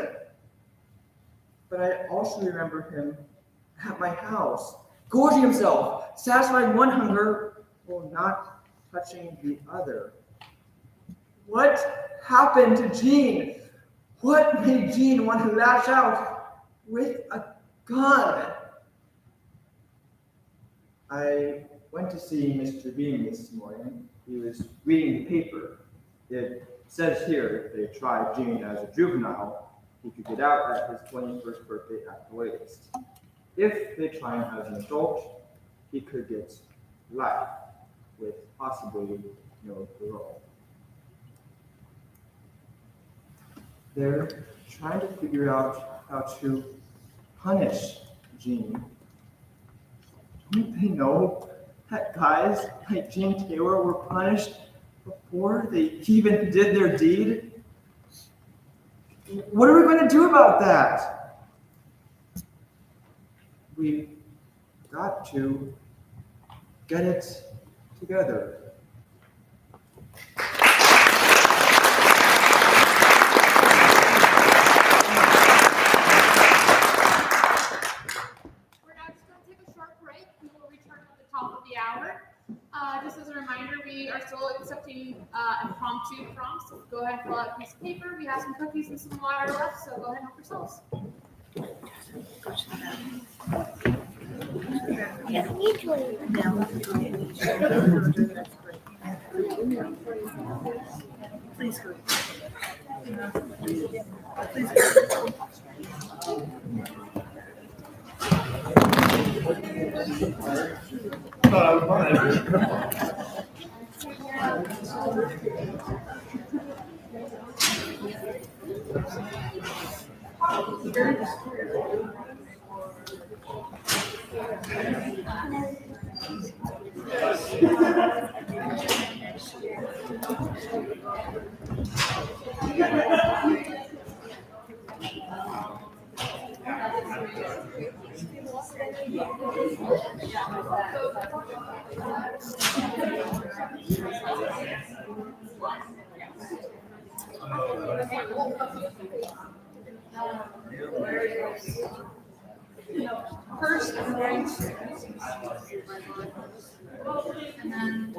But I also remember him at my house, gorging himself, satisfying one hunger while not touching the other. What happened to Gene? What made Gene want to lash out with a gun? I went to see Mr. Bean this morning. He was reading the paper. It says here if they tried Gene as a juvenile, he could get out at his 21st birthday at the latest. If they try him as an adult, he could get life with possibly no parole. They're trying to figure out how to punish Gene. Don't they know that guys like Gene Taylor were punished before they even did their deed? What are we going to do about that? We've got to get it together. Just as a reminder, we are still accepting impromptu prompts. So go ahead and fill out a piece of paper. We have some cookies and some water left, so go ahead and help yourselves. Please go. First, I'm going to, and then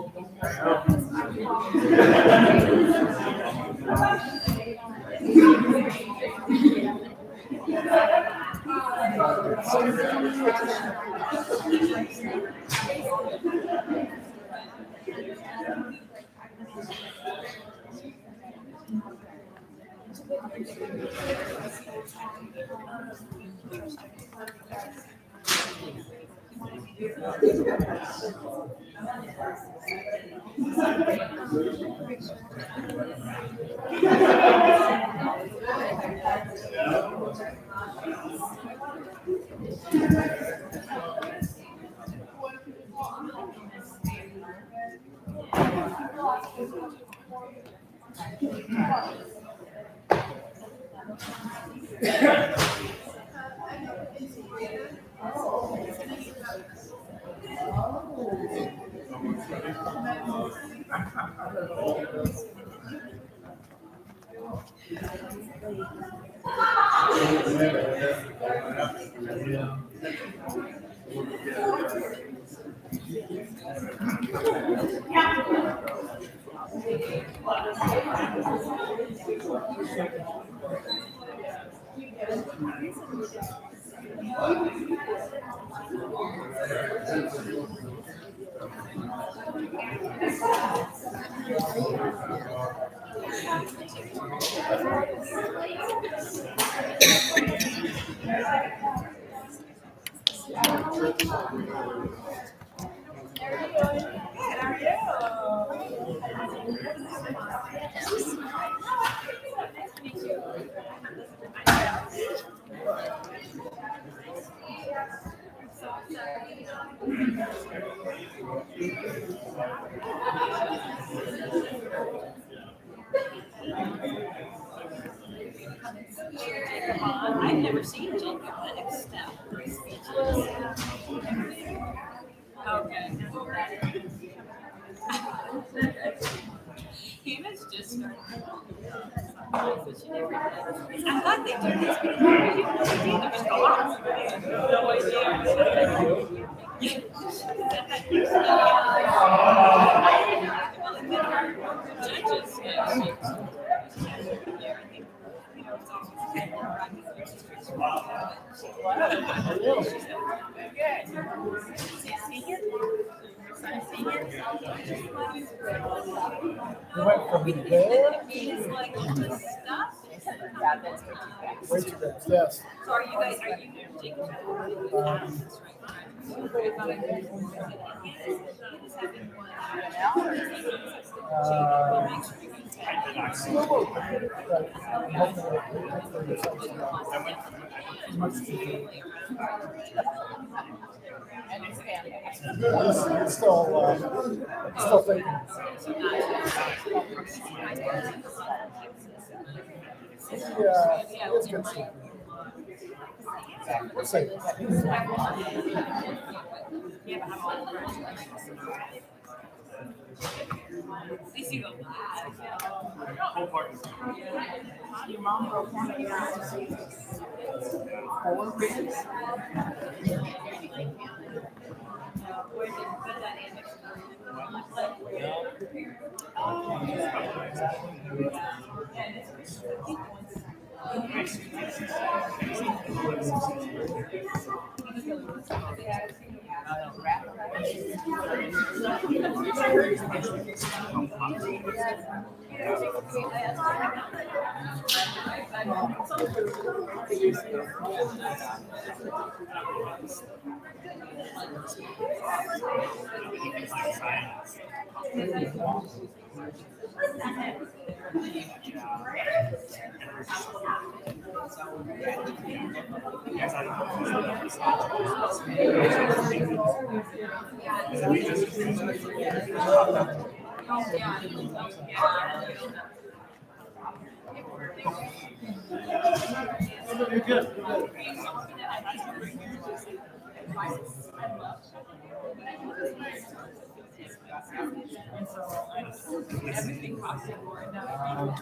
I've never seen Jacob at Extemporaneous speeches. Okay. Hannah's just started. I thought they do this because you see their stars. No idea. Judges, You went from there it's like all this stuff. right to that. Yes. So are you guys, Jacob? It's still thinking. Yeah, it's good stuff. We'll see. Your mom broke one of your arms. 4 ribs. Where did you put that in? You're good. Everything costs more now.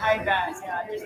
Hi guys, yeah, just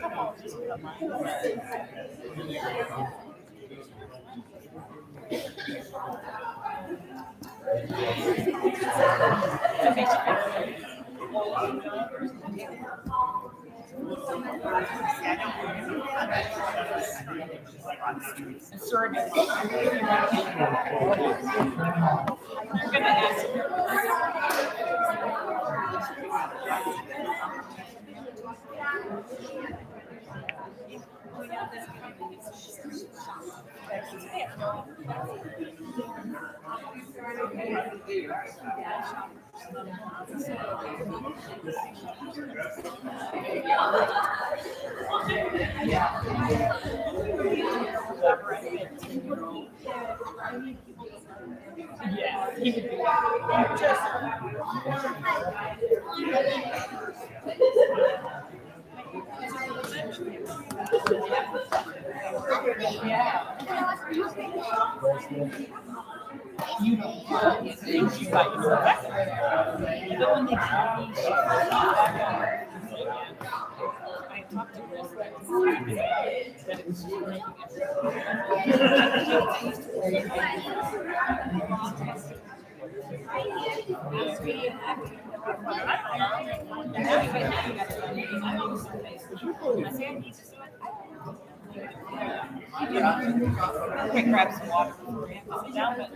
Quick grab some water before he has to sit down, but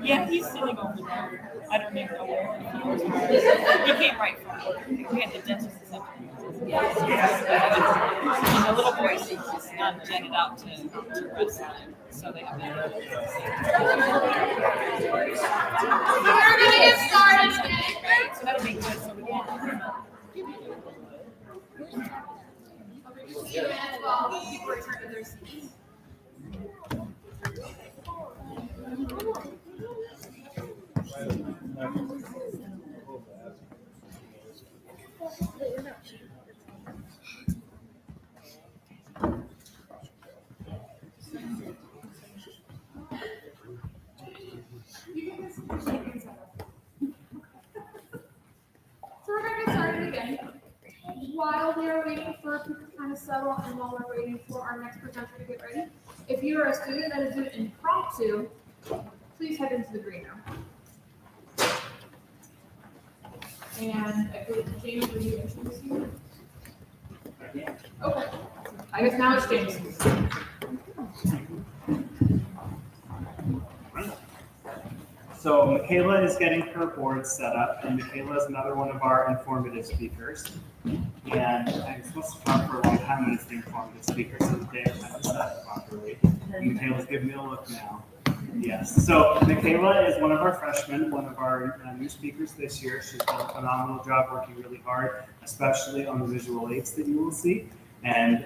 yeah, he's sitting over there. I don't even know where he was. He came right from work. We had the dentist this afternoon. And the little boys just jetted out to rest time. So they have that. We're gonna get started, okay? So that'll be good. So we can. People return to their seats. So we're gonna get started again. While we are waiting for people to kind of settle and while we're waiting for our next presenter to get ready, if you are a student that is doing impromptu, please head into the green room. And I believe James, will you introduce you? Okay. I guess now it's James. So Michaela is getting her board set up, and Michaela is another one of our informative speakers. And I'm supposed to talk for a long time when it's the informative speaker, so today I haven't set up properly. And Michaela's giving me a look now. Yes. So Michaela is one of our freshmen, one of our new speakers this year. She's done a phenomenal job working really hard, especially on the visual aids that you will see. And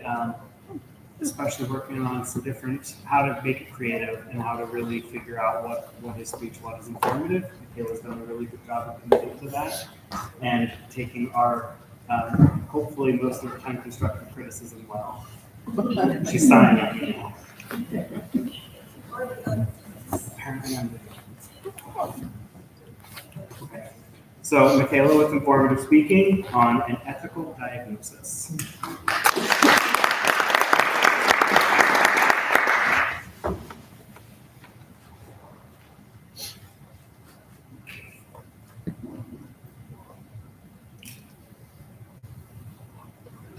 especially working on some different, how to make it creative and how to really figure out what is speech, what is informative. Michaela's done a really good job of committing to that and taking our, hopefully most of the time, constructive criticism well. She's signing now. Apparently I'm okay. So Michaela with informative speaking on an ethical diagnosis.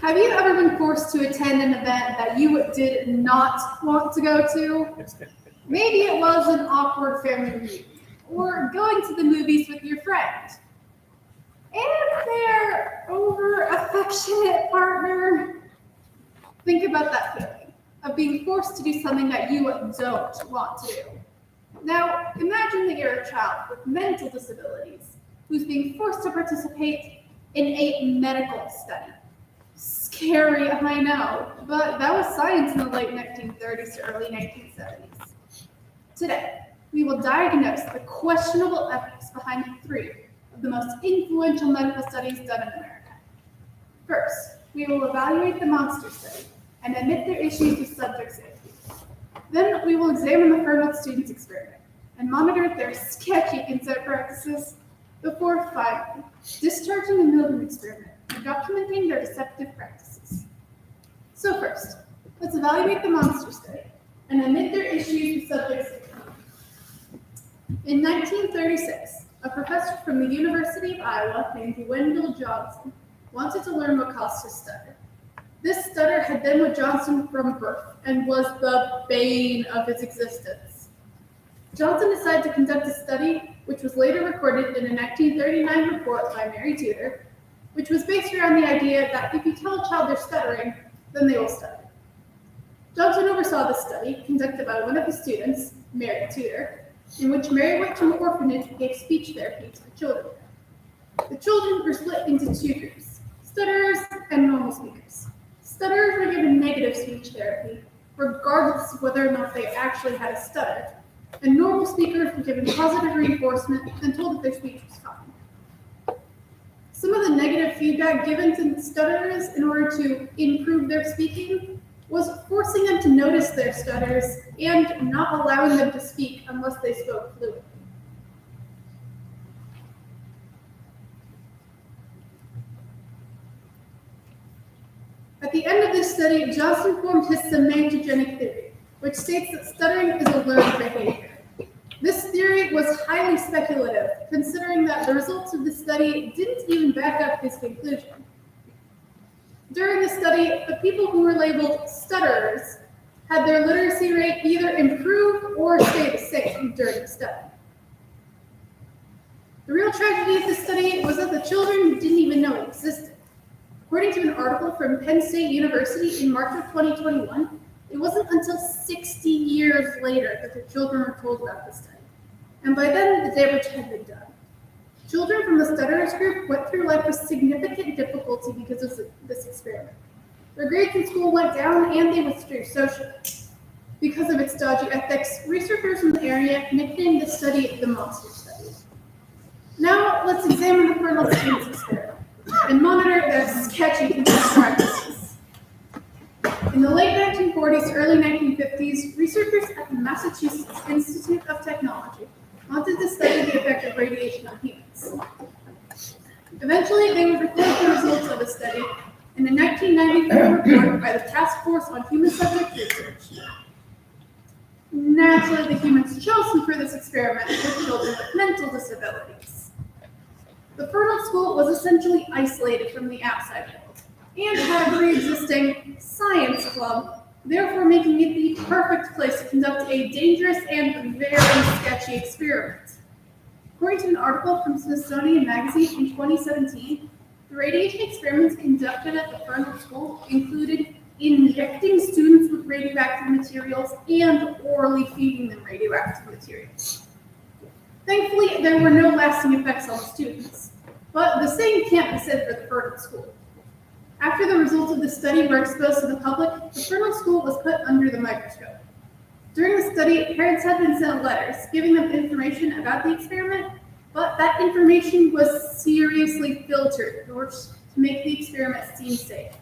Have you ever been forced to attend an event that you did not want to go to? Maybe it was an awkward family reunion, or going to the movies with your friend. And their over-affectionate partner. Think about that feeling of being forced to do something that you don't want to do. Now, imagine that you're a child with mental disabilities who's being forced to participate in a medical study. Scary, I know, but that was science in the late 1930s to early 1970s. Today, we will diagnose the questionable ethics behind 3 of the most influential medical studies done in America. First, we will evaluate the monster study and admit their issues with subject safety. Then we will examine the Fernald students' experiment and monitor their sketchy consent practices before finally discharging the Milgram experiment and documenting their deceptive practices. So first, let's evaluate the monster study and amid their issues with subjects. In 1936, a professor from the University of Iowa named Wendell Johnson wanted to learn what caused his stutter. This stutter had been with Johnson from birth and was the bane of his existence. Johnson decided to conduct a study, which was later recorded in a 1939 report by Mary Tudor, which was based around the idea that if you tell a child they're stuttering, then they will stutter. Johnson oversaw this study, conducted by one of his students, Mary Tudor, in which Mary went to an orphanage and gave speech therapy to the children. The children were split into two groups, stutterers and normal speakers. Stutterers were given negative speech therapy, regardless of whether or not they actually had a stutter, and normal speakers were given positive reinforcement and told that their speech was fine. Some of the negative feedback given to stutterers in order to improve their speaking was forcing them to notice their stutters and not allowing them to speak unless they spoke fluently. At the end of this study, Johnson formed his semantogenic theory, which states that stuttering is a learned behavior. This theory was highly speculative, considering that the results of the study didn't even back up his conclusion. During the study, the people who were labeled stutterers had their literacy rate either improve or stay the same during the study. The real tragedy of this study was that the children didn't even know it existed. According to an article from Penn State University in March of 2021, it wasn't until 60 years later that the children were told about the study. And by then, the damage had been done. Children from the stutterers group went through life with significant difficulty because of this experiment. Their grades in school went down and they withdrew socially. Because of its dodgy ethics, researchers in the area nicknamed this study the Monster Study. Now, let's examine the parental students experiment and monitor their sketchy control practices. In the late 1940s, early 1950s, researchers at the Massachusetts Institute of Technology wanted to study the effect of radiation on humans. Eventually, they would record the results of the study in a 1994 report by the Task Force on Human Subject Research. Naturally, the humans chosen for this experiment were children with mental disabilities. The Fernald School was essentially isolated from the outside world and had a pre-existing science club, therefore making it the perfect place to conduct a dangerous and very sketchy experiment. According to an article from Smithsonian Magazine in 2017, the radiation experiments conducted at the Fernald School included injecting students with radioactive materials and orally feeding them radioactive materials. Thankfully, there were no lasting effects on the students, but the same can't be said for the Fernald School. After the results of the study were exposed to the public, the Fernald School was put under the microscope. During the study, parents had been sent letters giving them information about the experiment, but that information was seriously filtered in order to make the experiment seem safe.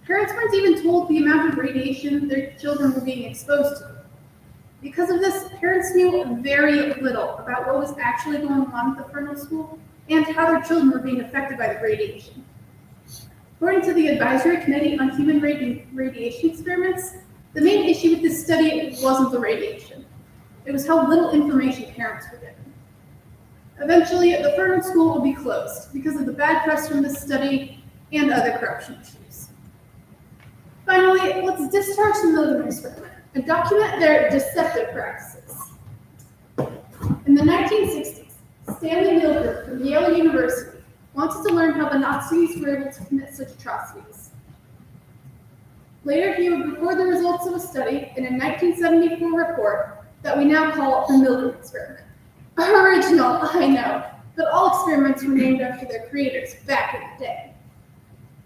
Parents weren't even told the amount of radiation their children were being exposed to. Because of this, parents knew very little about what was actually going on at the Fernald School and how their children were being affected by the radiation. According to the Advisory Committee on Human Radiation Experiments, the main issue with this study wasn't the radiation. It was how little information parents were given. Eventually, the Fernald School will be closed because of the bad press from this study and other corruption issues. Finally, let's discharge the Loewe experiment and document their deceptive practices. In the 1960s, Stanley Milgram from Yale University wanted to learn how the Nazis were able to commit such atrocities. Later, he would record the results of a study in a 1974 report that we now call the Milgram experiment. Original, I know, but all experiments were named after their creators back in the day.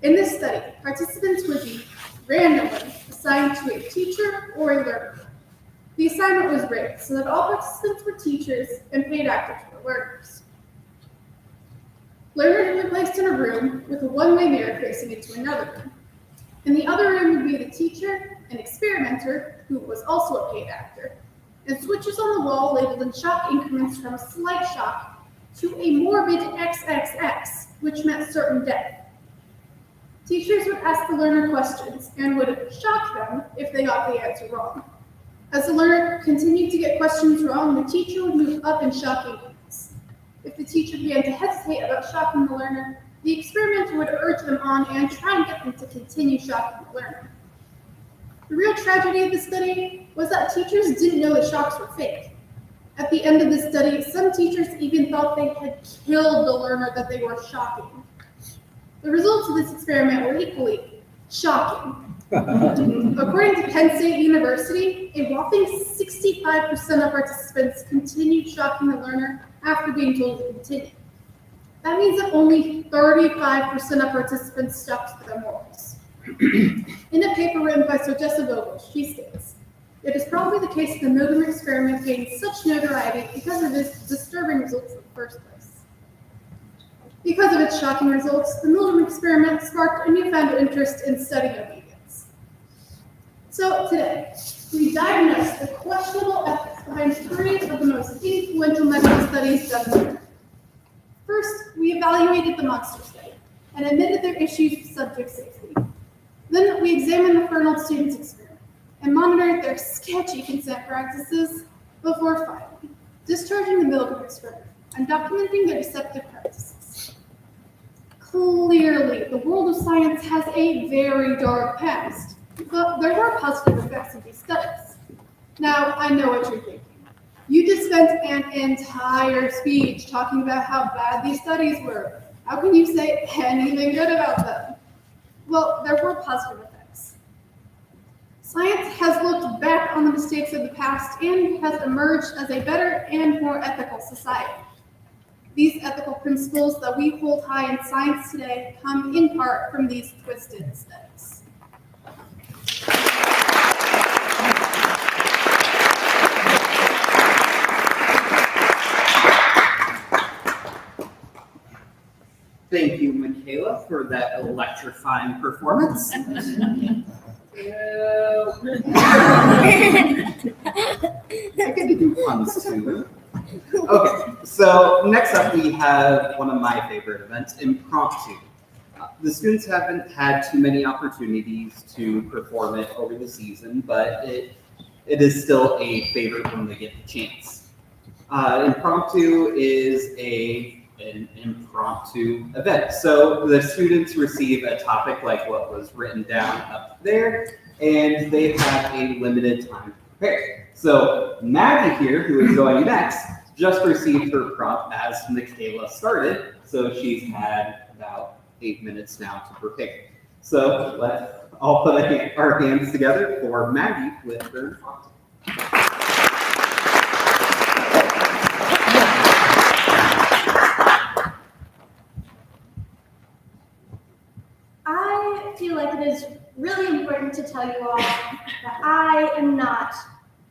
In this study, participants would be randomly assigned to a teacher or a learner. The assignment was rigged so that all participants were teachers and paid actors were learners. Learners would be placed in a room with a one-way mirror facing into another room. In the other room would be the teacher, an experimenter, who was also a paid actor, and switches on the wall labeled in shock increments from a slight shock to a morbid XXX, which meant certain death. Teachers would ask the learner questions and would shock them if they got the answer wrong. As the learner continued to get questions wrong, the teacher would move up in shocking ways. If the teacher began to hesitate about shocking the learner, the experimenter would urge them on and try and get them to continue shocking the learner. The real tragedy of the study was that teachers didn't know the shocks were fake. At the end of the study, some teachers even thought they had killed the learner that they were shocking. The results of this experiment were equally shocking. According to Penn State University, a whopping 65% of participants continued shocking the learner after being told to continue. That means that only 35% of participants stuck to their morals. In a paper written by Stuckwisch, she states, "It is probably the case that the Milgram experiment gained such notoriety because of its disturbing results in the first place. Because of its shocking results, the Milgram experiment sparked a newfound interest in studying obedience." So today, we diagnose the questionable ethics behind 3 of the most influential medical studies done in America. First, we evaluated the monster study and admitted their issues with subject safety. Then we examined the Fernald students' experiment and monitored their sketchy consent practices before finally discharging the Milgram experiment and documenting their deceptive practices. Clearly, the world of science has a very dark past, but there were positive effects of these studies. Now, I know what you're thinking. You just spent an entire speech talking about how bad these studies were. How can you say anything good about them? Well, there were positive effects. Science has looked back on the mistakes of the past and has emerged as a better and more ethical society. These ethical principles that we hold high in science today come in part from these twisted studies. Thank you, Michaela, for that electrifying performance. I get to do puns too. Okay, so next up we have one of my favorite events, Impromptu. The students haven't had too many opportunities to perform it over the season, but it is still a favorite when they get the chance. Impromptu is an impromptu event. So the students receive a topic like what was written down up there, and they have a limited time to prepare. So Maggie here, who is going next, just received her prompt as Michaela started, so she's had about 8 minutes now to prepare. So let's all put our hands together for Maggie with her prompt. I feel like it is really important to tell you all that I am not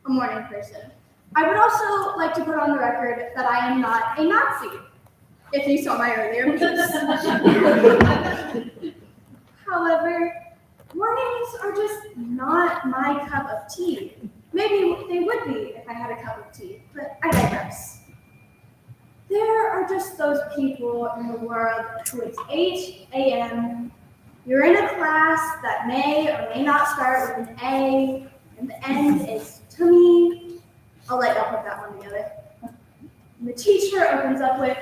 a morning person. I would also like to put on the record that I am not a Nazi, if you saw my earlier piece. However, mornings are just not my cup of tea. Maybe they would be if I had a cup of tea, but I digress. There are just those people in the world who it's 8 a.m., you're in a class that may or may not start with an A, and the end is to me. I'll let y'all put that one together. And the teacher opens up with,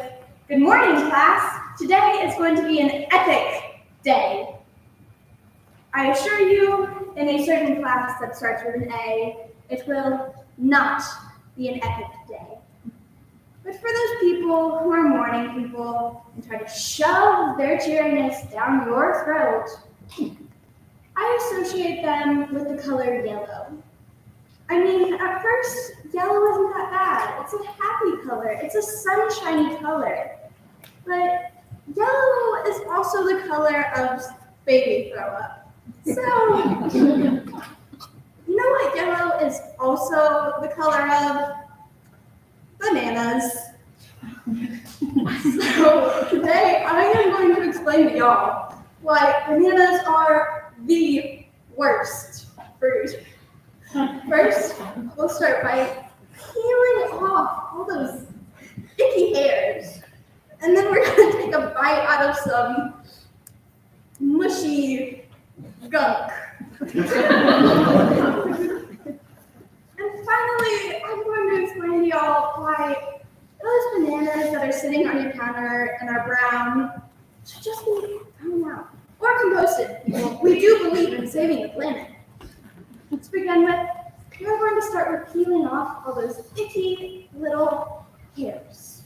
"Good morning, class. Today is going to be an epic day." I assure you, in a certain class that starts with an A, it will not be an epic day. But for those people who are morning people and try to shove their cheeriness down your throat, I associate them with the color yellow. I mean, at first, yellow isn't that bad. It's a happy color. It's a sunshiny color. But yellow is also the color of baby throw up. So, you know what yellow is also the color of? Bananas. So today I am going to explain to y'all why bananas are the worst fruit. First, we'll start by peeling off all those icky hairs. And then we're going to take a bite out of some mushy gunk. And And y'all, why, those bananas that are sitting on your counter and are brown should just be thrown out or composted. We do believe in saving the planet. To begin with, we're going to start with peeling off all those icky little hairs.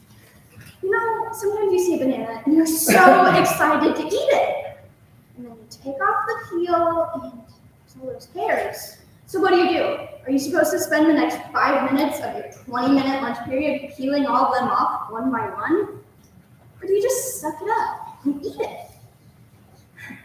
You know, sometimes you see a banana and you're so excited to eat it. And then you take off the peel and there's all those hairs. So what do? Are you supposed to spend the next 5 minutes of your 20-minute lunch period peeling all of them off one by one? Or do you just suck it up and eat it?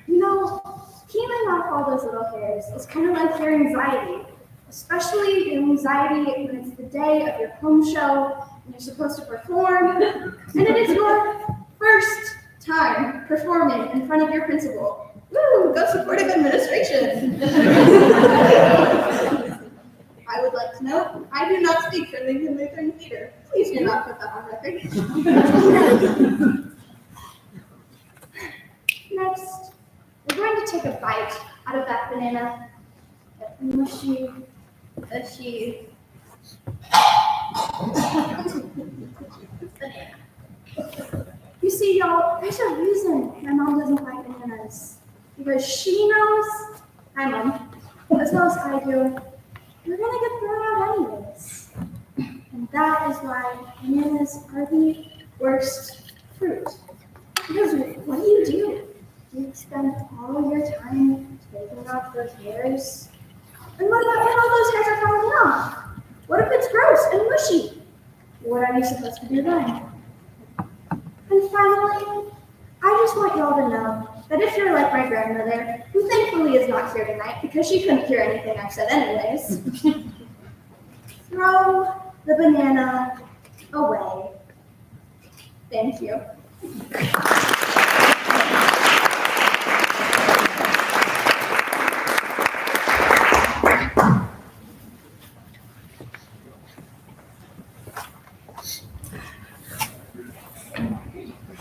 You know, peeling off all those little hairs is kind of like your anxiety, especially your anxiety when it's the day of your home show and you're supposed to perform, and it is your first time performing in front of your principal. Woo, go supportive administration. I would like to note, I do not speak for Lincoln Lutheran Theater. Please do not put that on record. Next, we're going to take a bite out of that banana. That mushy. Banana. You see, y'all, there's a reason my mom doesn't like bananas. Because she knows, hi Mom, as well as I do, you're gonna get thrown out anyways. And that is why bananas are the worst fruit. Because what do? You spend all your time taking off those hairs? And what about when all those hairs are falling off? What if it's gross and mushy? What are you supposed to do then? And finally, I just want y'all to know that if you're like my grandmother, who thankfully is not here tonight because she couldn't hear anything I've said anyways, throw the banana away. Thank you.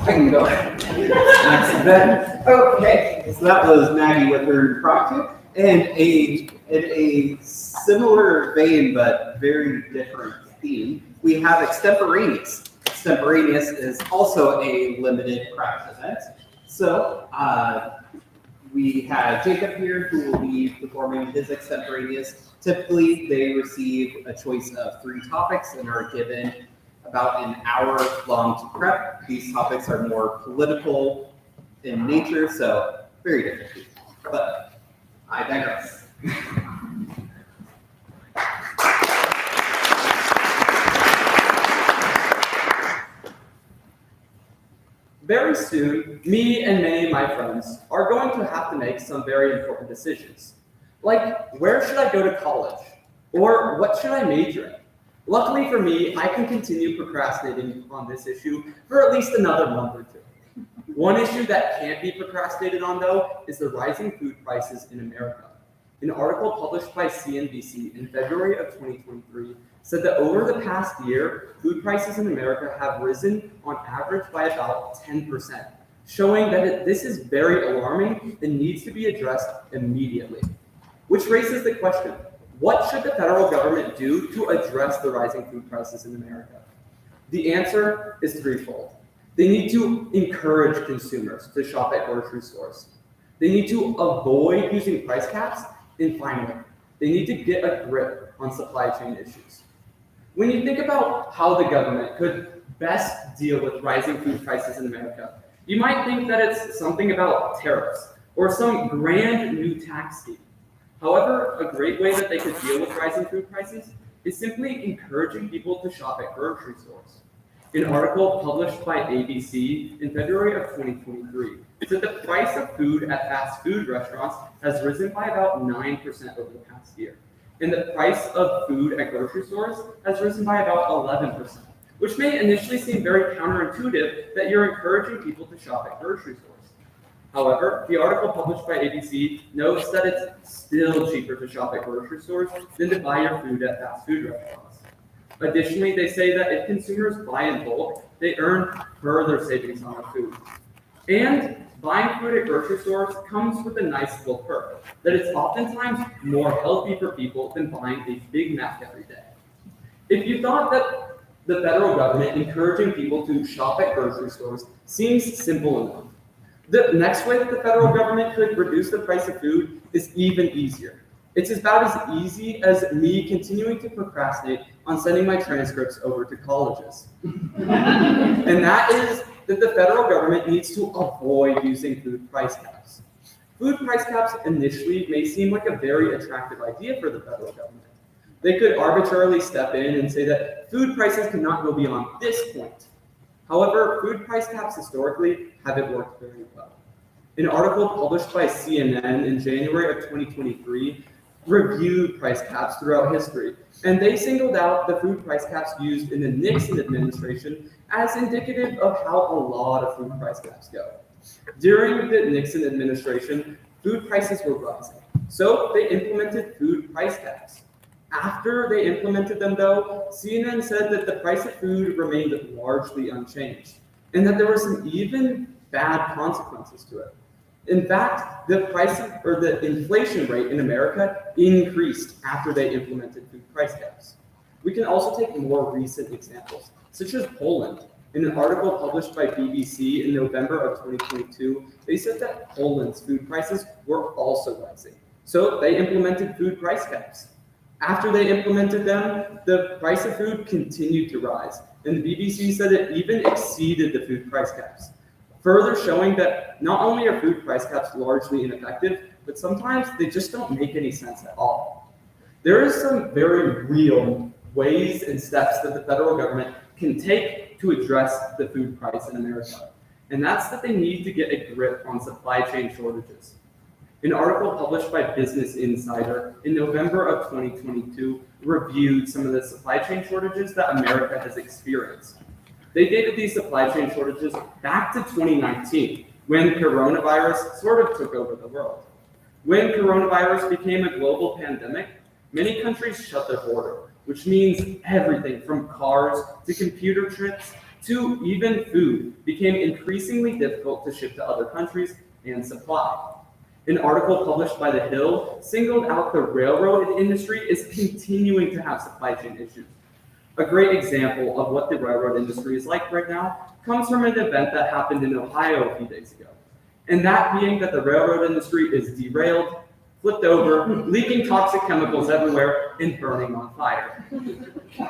I can go. Okay, so that was Maggie with her Impromptu, and in a similar vein but very different theme, we have Extemporaneous. Extemporaneous is also a limited craft event. So we have Jacob here who will be performing his Extemporaneous. Typically, they receive a choice of 3 topics and are given about an hour long to prep. These topics are more political in nature, so very different. But I digress. Very soon, me and many of my friends are going to have to make some very important decisions. Like, where should I go to college? Or what should I major in? Luckily for me, I can continue procrastinating on this issue for at least another month or 2. One issue that can't be procrastinated on, though, is the rising food prices in America. An article published by CNBC in February of 2023 said that over the past year, food prices in America have risen on average by about 10%, showing that this is very alarming and needs to be addressed immediately. Which raises the question, what should the federal government do to address the rising food prices in America? The answer is threefold. They need to encourage consumers to shop at grocery stores. They need to avoid using price caps. And finally, they need to get a grip on supply chain issues. When you think about how the government could best deal with rising food prices in America, you might think that it's something about tariffs or some grand new tax scheme. However, a great way that they could deal with rising food prices is simply encouraging people to shop at grocery stores. An article published by ABC in February of 2023 said the price of food at fast food restaurants has risen by about 9% over the past year. And the price of food at grocery stores has risen by about 11%, which may initially seem very counterintuitive that you're encouraging people to shop at grocery stores. However, the article published by ABC notes that it's still cheaper to shop at grocery stores than to buy your food at fast food restaurants. Additionally, they say that if consumers buy in bulk, they earn further savings on their food. And buying food at grocery stores comes with a nice little perk, that it's oftentimes more healthy for people than buying a Big Mac every day. If you thought that the federal government encouraging people to shop at grocery stores seems simple enough, the next way that the federal government could reduce the price of food is even easier. It's about as easy as me continuing to procrastinate on sending my transcripts over to colleges. And that is that the federal government needs to avoid using food price caps. Food price caps initially may seem like a very attractive idea for the federal government. They could arbitrarily step in and say that food prices cannot go beyond this point. However, food price caps historically haven't worked very well. An article published by CNN in January of 2023 reviewed price caps throughout history, and they singled out the food price caps used in the Nixon administration as indicative of how a lot of food price caps go. During the Nixon administration, food prices were rising, so they implemented food price caps. After they implemented them, though, CNN said that the price of food remained largely unchanged, and that there were some even bad consequences to it. In fact, the inflation rate in America increased after they implemented food price caps. We can also take more recent examples, such as Poland. In an article published by BBC in November of 2022, they said that Poland's food prices were also rising, so they implemented food price caps. After they implemented them, the price of food continued to rise, and the BBC said it even exceeded the food price caps, further showing that not only are food price caps largely ineffective, but sometimes they just don't make any sense at all. There is some very real ways and steps that the federal government can take to address the food price in America, and that's that they need to get a grip on supply chain shortages. An article published by Business Insider in November of 2022 reviewed some of the supply chain shortages that America has experienced. They dated these supply chain shortages back to 2019, when coronavirus sort of took over the world. When coronavirus became a global pandemic, many countries shut their border, which means everything from cars to computer chips to even food became increasingly difficult to ship to other countries and supply. An article published by The Hill singled out the railroad industry as continuing to have supply chain issues. A great example of what the railroad industry is like right now comes from an event that happened in Ohio a few days ago. And that being that the railroad industry is derailed, flipped over, leaking toxic chemicals everywhere, and burning on fire.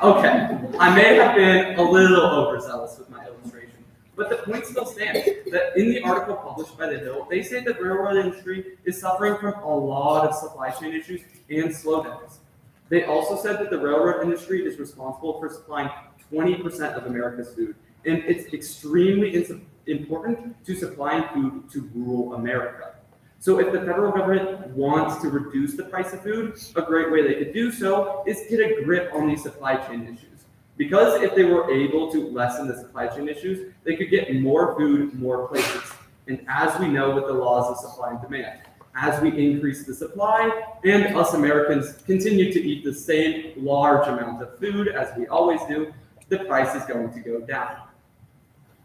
Okay, I may have been a little overzealous with my illustration, but the point still stands that in the article published by The Hill, they say the railroad industry is suffering from a lot of supply chain issues and slowdowns. They also said that the railroad industry is responsible for supplying 20% of America's food, and it's extremely important to supplying food to rural America. So if the federal government wants to reduce the price of food, a great way they could do so is get a grip on these supply chain issues. Because if they were able to lessen the supply chain issues, they could get more food more places. And as we know with the laws of supply and demand, as we increase the supply and us Americans continue to eat the same large amount of food as we always do, the price is going to go down.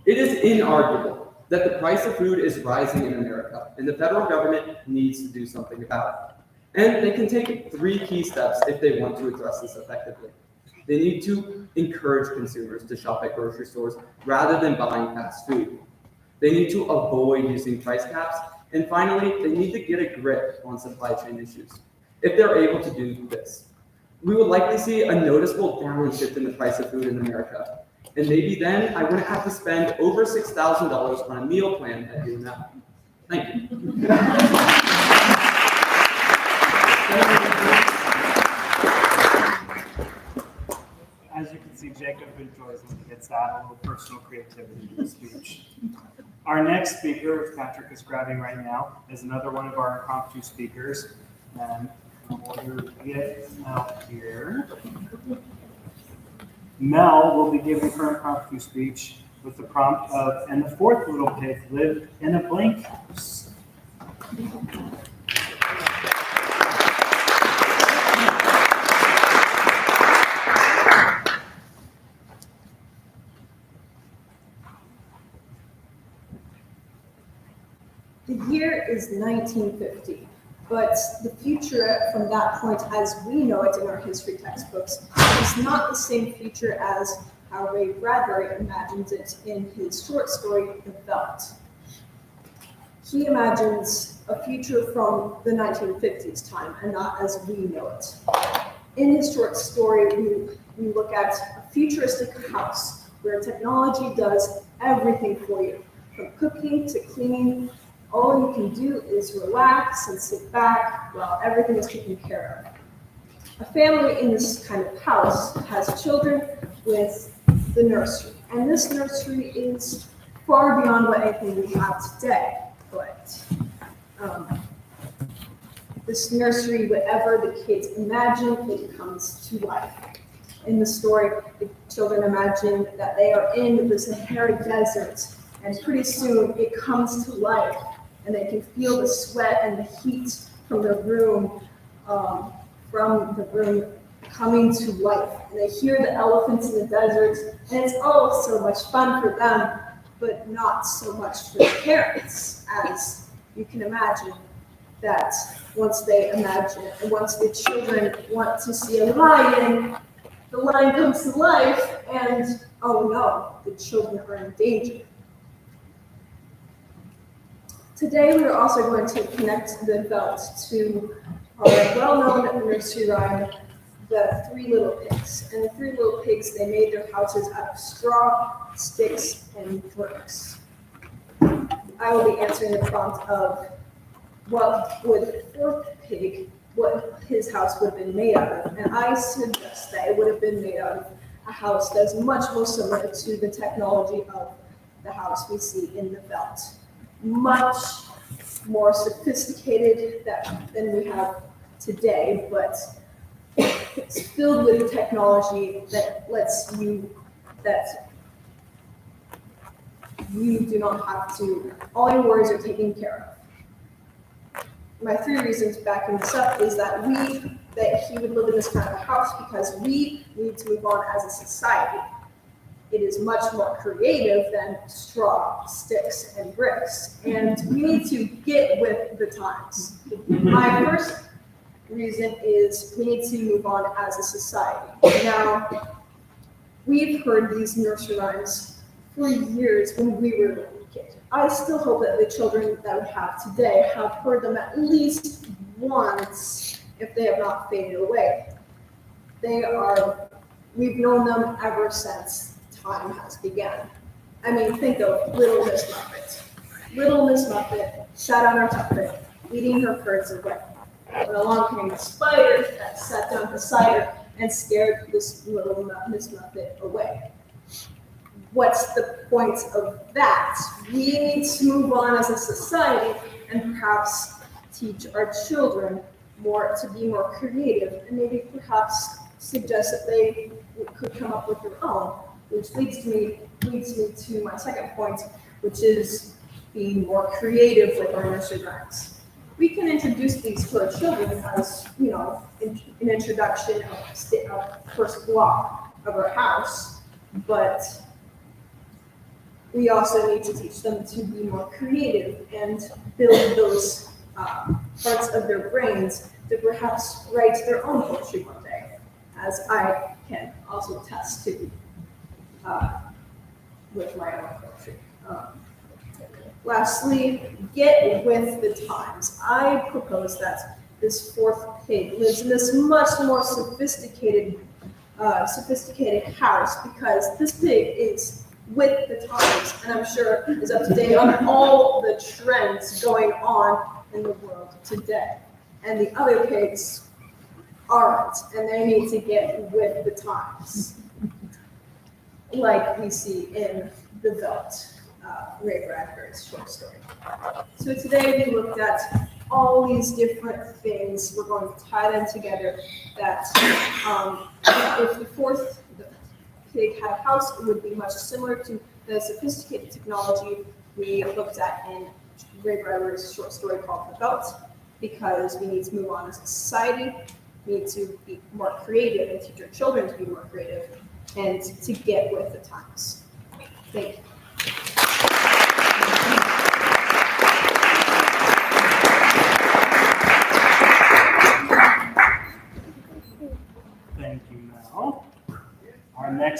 It is inarguable that the price of food is rising in America, and the federal government needs to do something about it. And they can take 3 key steps if they want to address this effectively. They need to encourage consumers to shop at grocery stores rather than buying fast food. They need to avoid using price caps. And finally, they need to get a grip on supply chain issues. If they're able to do this, we will likely see a noticeable downward shift in the price of food in America. And maybe then I wouldn't have to spend over $6,000 on a meal plan I do now. Thank you. As you can see, Jacob enjoys when he gets that little personal creativity in his speech. Our next speaker, which Patrick is grabbing right now, is another one of our impromptu speakers. And we'll get Mel here. Mel will be giving her impromptu speech with the prompt of, "And the fourth little pig lived in a blank house." The year is 1950. But the future from that point as we know it in our history textbooks is not the same future as how Ray Bradbury imagines it in his short story, The Veldt. He imagines a future from the 1950s time and not as we know it. In his short story, we look at a futuristic house where technology does everything for you, from cooking to cleaning. All you can do is relax and sit back while everything is taken care of. A family in this kind of house has children with the nursery, and this nursery is far beyond what anything we have today. But this nursery, whatever the kids imagine, it comes to life. In the story, the children imagine that they are in the Sahara Desert, and pretty soon it comes to life, and they can feel the sweat and the heat from the room coming to life. And they hear the elephants in the desert, and it's oh so much fun for them, but not so much for the parents, as you can imagine that once the children want to see a lion, the lion comes to life, and oh no, the children are in danger. Today, we are also going to connect the Veldt to our well-known nursery rhyme, The Three Little Pigs. And the Three Little Pigs, they made their houses out of straw, sticks, and bricks. I will be answering the prompt of what would the fourth pig, what his house would have been made out of. And I suggest that it would have been made out of a house that's much more similar to the technology of the house we see in the Veldt. Much more sophisticated than we have today, but it's filled with technology that you do not have to, all your worries are taken care of. My 3 reasons backing this up is that he would live in this kind of a house because we need to move on as a society. It is much more creative than straw, sticks, and bricks, and we need to get with the times. My first reason is we need to move on as a society. Now, we've heard these nursery rhymes for years when we were little kids. I still hope that the children that we have today have heard them at least once, if they have not faded away. We've known them ever since time has begun. I mean, think of Little Miss Muffet. Little Miss Muffet sat on her tuffet, eating her curds away. When along came a spider that sat down beside her and scared this Little Miss Muffet away. What's the point of that? We need to move on as a society and perhaps teach our children to be more creative, and maybe perhaps suggest that they could come up with their own, which leads me to my second point, which is being more creative with our nursery rhymes. We can introduce these to our children as, an introduction of first block of our house, but we also need to teach them to be more creative and build those parts of their brains to perhaps write their own poetry one day, as I can also attest to with my own poetry. Lastly, get with the times. I propose that this fourth pig lives in this much more sophisticated house, because this pig is with the times, and I'm sure is up to date on all the trends going on in the world today. And the other pigs aren't, and they need to get with the times, like we see in the Veldt, Ray Bradbury's short story. So today we looked at all these different things. We're going to tie them together, that if the fourth pig had a house, it would be much similar to the sophisticated technology we looked at in Ray Bradbury's short story called The Veldt, because we need to move on as a society. We need to be more creative and teach our children to be more creative and to get with the times. Thank you.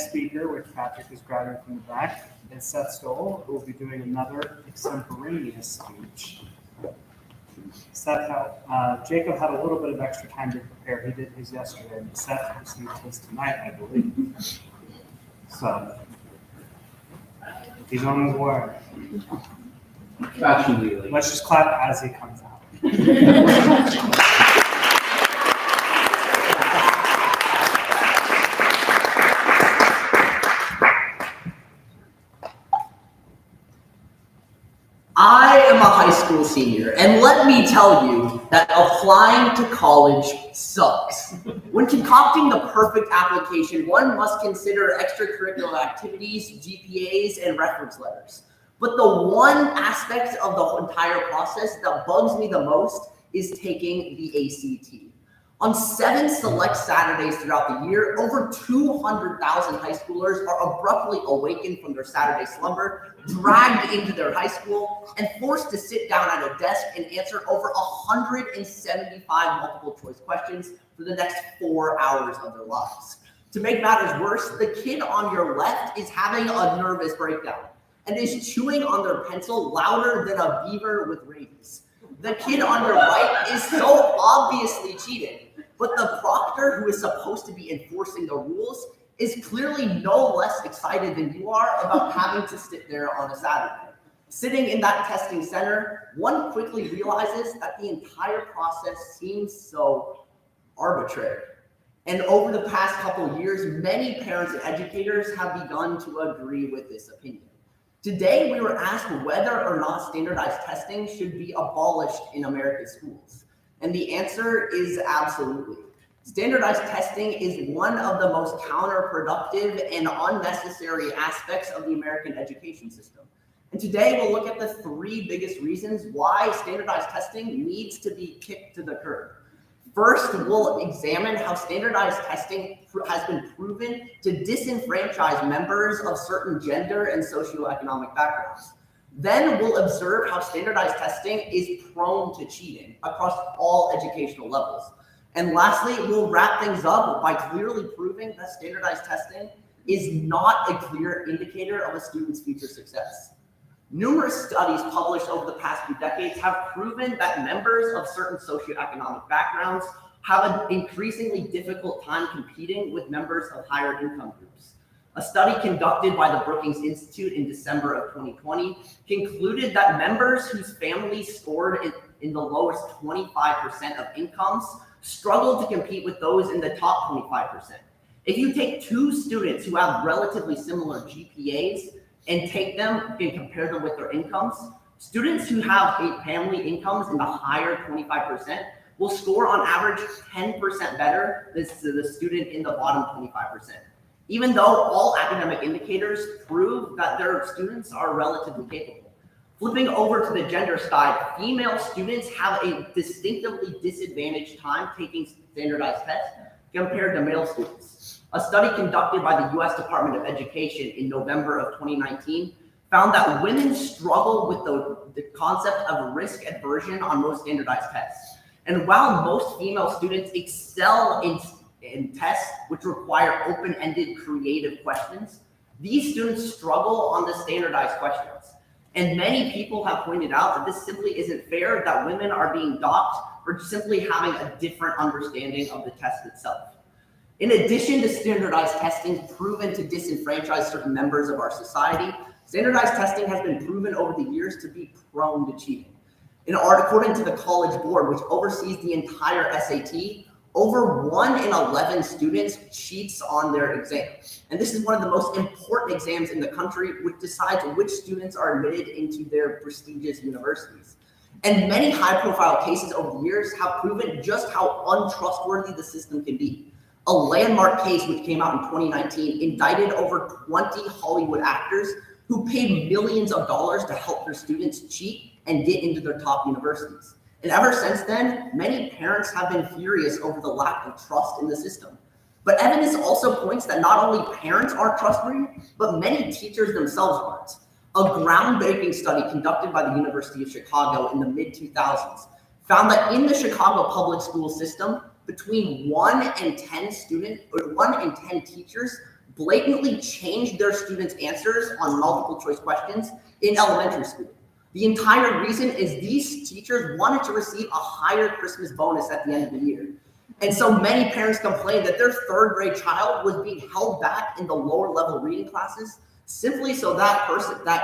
next speaker, which Patrick is grabbing from the back, is Seth Stowell, who will be doing another extemporaneous speech. Jacob had a little bit of extra time to prepare. He did his yesterday, and Seth received his tonight, I believe. So, he's on his way. Fashion Let's just clap as he comes out. I am a high school senior, and let me tell you that applying to college sucks. When concocting the perfect application, one must consider extracurricular activities, GPAs, and reference letters. But the one aspect of the entire process that bugs me the most is taking the ACT. On 7 select Saturdays throughout the year, over 200,000 high schoolers are abruptly awakened from their Saturday slumber, dragged into their high school, and forced to sit down at a desk and answer over 175 multiple choice questions for the next 4 hours of their lives. To make matters worse, the kid on your left is having a nervous breakdown and is chewing on their pencil louder than a beaver with rabies. The kid on your right is so obviously cheating, but the proctor who is supposed to be enforcing the rules is clearly no less excited than you are about having to sit there on a Saturday. Sitting in that testing center, one quickly realizes that the entire process seems so arbitrary. And over the past couple of years, many parents and educators have begun to agree with this opinion. Today, we were asked whether or not standardized testing should be abolished in American schools. And the answer is absolutely. Standardized testing is one of the most counterproductive and unnecessary aspects of the American education system. And today, we'll look at the 3 biggest reasons why standardized testing needs to be kicked to the curb. First, we'll examine how standardized testing has been proven to disenfranchise members of certain gender and socioeconomic backgrounds. Then we'll observe how standardized testing is prone to cheating across all educational levels. And lastly, we'll wrap things up by clearly proving that standardized testing is not a clear indicator of a student's future success. Numerous studies published over the past few decades have proven that members of certain socioeconomic backgrounds have an increasingly difficult time competing with members of higher income groups. A study conducted by the Brookings Institute in December of 2020 concluded that members whose families scored in the lowest 25% of incomes struggled to compete with those in the top 25%. If you take 2 students who have relatively similar GPAs and take them and compare them with their incomes, students who have family incomes in the higher 25% will score on average 10% better than the student in the bottom 25%, even though all academic indicators prove that their students are relatively capable. Flipping over to the gender side, female students have a distinctively disadvantaged time taking standardized tests compared to male students. A study conducted by the U.S. Department of Education in November of 2019 found that women struggle with the concept of risk aversion on most standardized tests. And while most female students excel in tests which require open-ended creative questions, these students struggle on the standardized questions. And many people have pointed out that this simply isn't fair, that women are being docked for simply having a different understanding of the test itself. In addition to standardized testing proven to disenfranchise certain members of our society, standardized testing has been proven over the years to be prone to cheating. According to the College Board, which oversees the entire SAT, over 1 in 11 students cheats on their exam. And this is one of the most important exams in the country, which decides which students are admitted into their prestigious universities. And many high-profile cases over the years have proven just how untrustworthy the system can be. A landmark case which came out in 2019 indicted over 20 Hollywood actors who paid millions of dollars to help their students cheat and get into their top universities. And ever since then, many parents have been furious over the lack of trust in the system. But evidence also points that not only parents aren't trustworthy, but many teachers themselves aren't. A groundbreaking study conducted by the University of Chicago in the mid-2000s found that in the Chicago public school system, between 1 in 10 teachers blatantly changed their students' answers on multiple choice questions in elementary school. The entire reason is these teachers wanted to receive a higher Christmas bonus at the end of the year. And so many parents complained that their third grade child was being held back in the lower level reading classes simply so that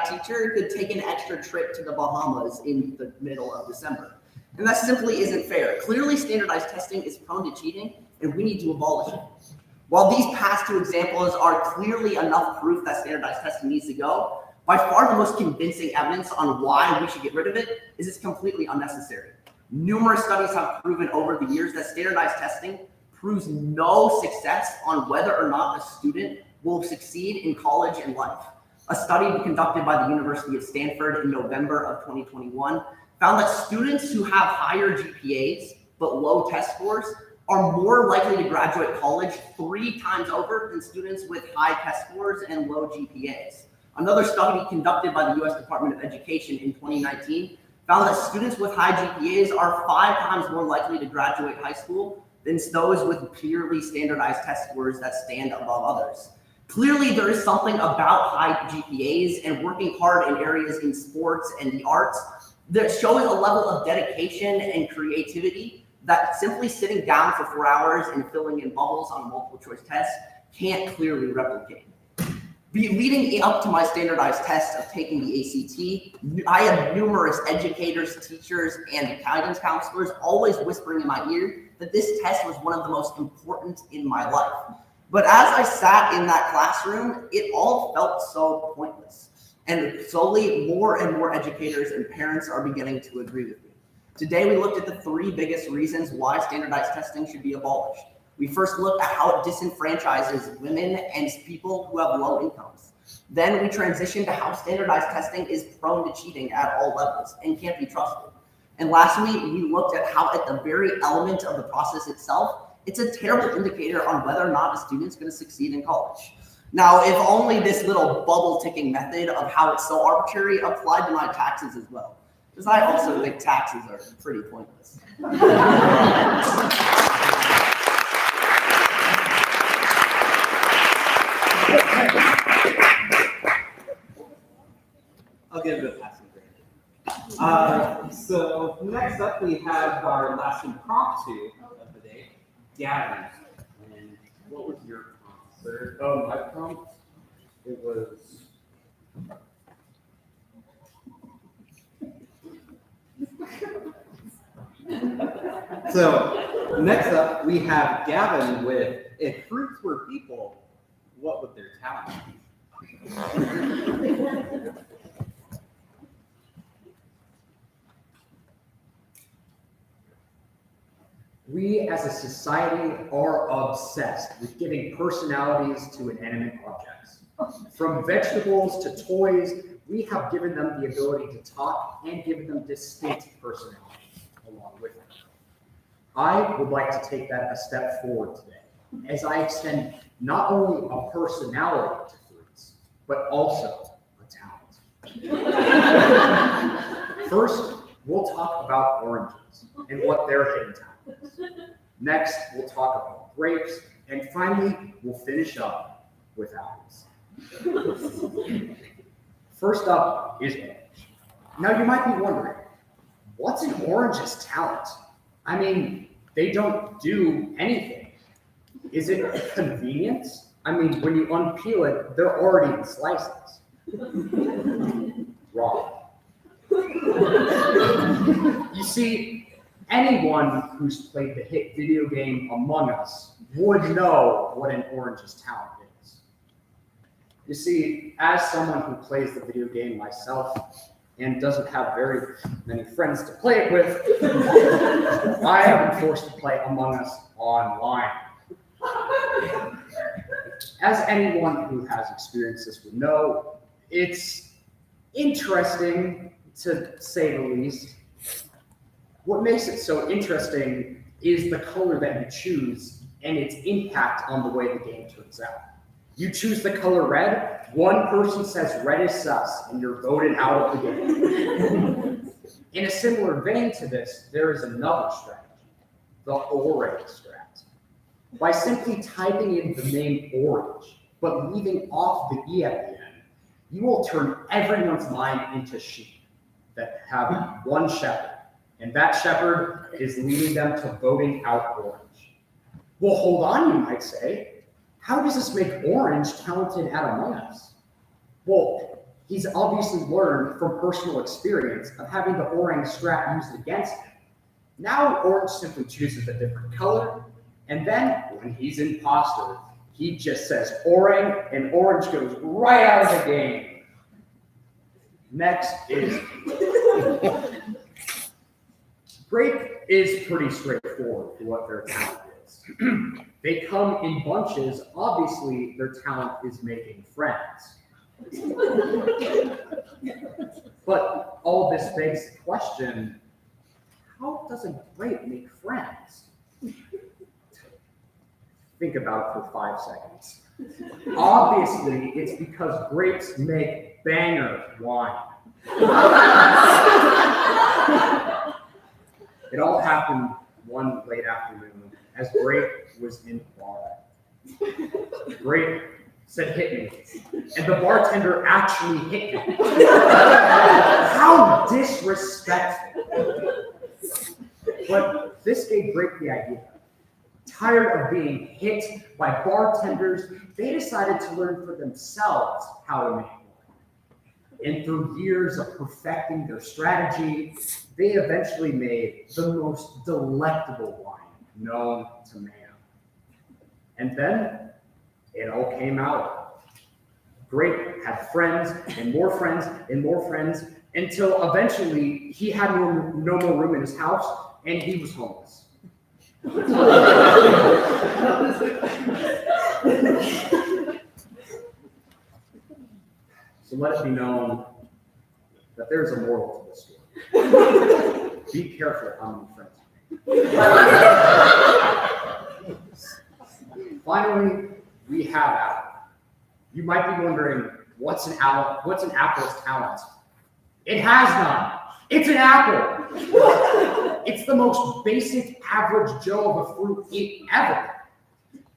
teacher could take an extra trip to the Bahamas in the middle of December. And that simply isn't fair. Clearly, standardized testing is prone to cheating, and we need to abolish it. While these past two examples are clearly enough proof that standardized testing needs to go, by far the most convincing evidence on why we should get rid of it is it's completely unnecessary. Numerous studies have proven over the years that standardized testing proves no success on whether or not a student will succeed in college and life. A study conducted by the University of Stanford in November of 2021 found that students who have higher GPAs but low test scores are more likely to graduate college 3 times over than students with high test scores and low GPAs. Another study conducted by the US Department of Education in 2019 found that students with high GPAs are 5 times more likely to graduate high school than those with purely standardized test scores that stand above others. Clearly, there is something about high GPAs and working hard in areas in sports and the arts that shows a level of dedication and creativity that simply sitting down for 4 hours and filling in bubbles on a multiple choice test can't clearly replicate. Leading up to my standardized test of taking the ACT, I had numerous educators, teachers, and guidance counselors always whispering in my ear that this test was one of the most important in my life. But as I sat in that classroom, it all felt so pointless. And slowly, more and more educators and parents are beginning to agree with me. Today, we looked at the 3 biggest reasons why standardized testing should be abolished. We first looked at how it disenfranchises women and people who have low incomes. Then we transitioned to how standardized testing is prone to cheating at all levels and can't be trusted. And lastly, we looked at how at the very element of the process itself, it's a terrible indicator on whether or not a student's going to succeed in college. Now, if only this little bubble ticking method of how it's so arbitrary applied to my taxes as well, because I also think taxes are pretty pointless. I'll give it a passing grade. So next up we have our last impromptu of the day, Gavin. And what was your prompt, sir? Oh, my prompt? It was... So next up we have Gavin with, if fruits were people, what would their talent be? We as a society are obsessed with giving personalities to inanimate objects. From vegetables to toys, we have given them the ability to talk and given them distinct personalities along with them. I would like to take that a step forward today, as I extend not only a personality to fruits, but also a talent. First, we'll talk about oranges and what their hidden talent is. Next, we'll talk about grapes, and finally, we'll finish up with apples. First up is orange. Now, you might be wondering, what's an orange's talent? I mean, they don't do anything. Is it convenience? I mean, when you unpeel it, they're already in slices. Wrong. You see, anyone who's played the hit video game Among Us would know what an orange's talent is. You see, as someone who plays the video game myself and doesn't have very many friends to play it with, I have been forced to play Among Us online. As anyone who has experienced this would know, it's interesting to say the least. What makes it so interesting is the color that you choose and its impact on the way the game turns out. You choose the color red, one person says red is sus, and you're voted out of the game. In a similar vein to this, there is another strategy, the orange strategy. By simply typing in the name orange, but but leaving off the E at the end, you will turn everyone's mind into sheep that have one shepherd, and that shepherd is leading them to voting out Orange. Well, hold on, you might say. How does this make Orange talented at Among Us? Well, he's obviously learned from personal experience of having the Orange strat used against him. Now Orange simply chooses a different color, and then when he's imposter, he just says Orange, and Orange goes right out of the game. Next is Grape is pretty straightforward for what their talent is. They come in bunches. Obviously, their talent is making friends. But all this begs the question, how does a grape make friends? Think about it for 5 seconds. Obviously, it's because grapes make banger wine. It all happened one late afternoon as Grape was in the bar. Grape said, "Hit me," and the bartender actually hit him. How disrespectful. But this gave Grape the idea. Tired of being hit by bartenders, they decided to learn for themselves how to make wine. And through years of perfecting their strategy, they eventually made the most delectable wine known to man. And then it all came out. Grape had friends and more friends and more friends until eventually he had no more room in his house and he was homeless. So let it be known that there's a moral to this story. Be careful how many friends you make. Finally, we have Apple. You might be wondering, what's an apple's talent? It has none. It's an apple. It's the most basic average Joe of a fruit eat ever.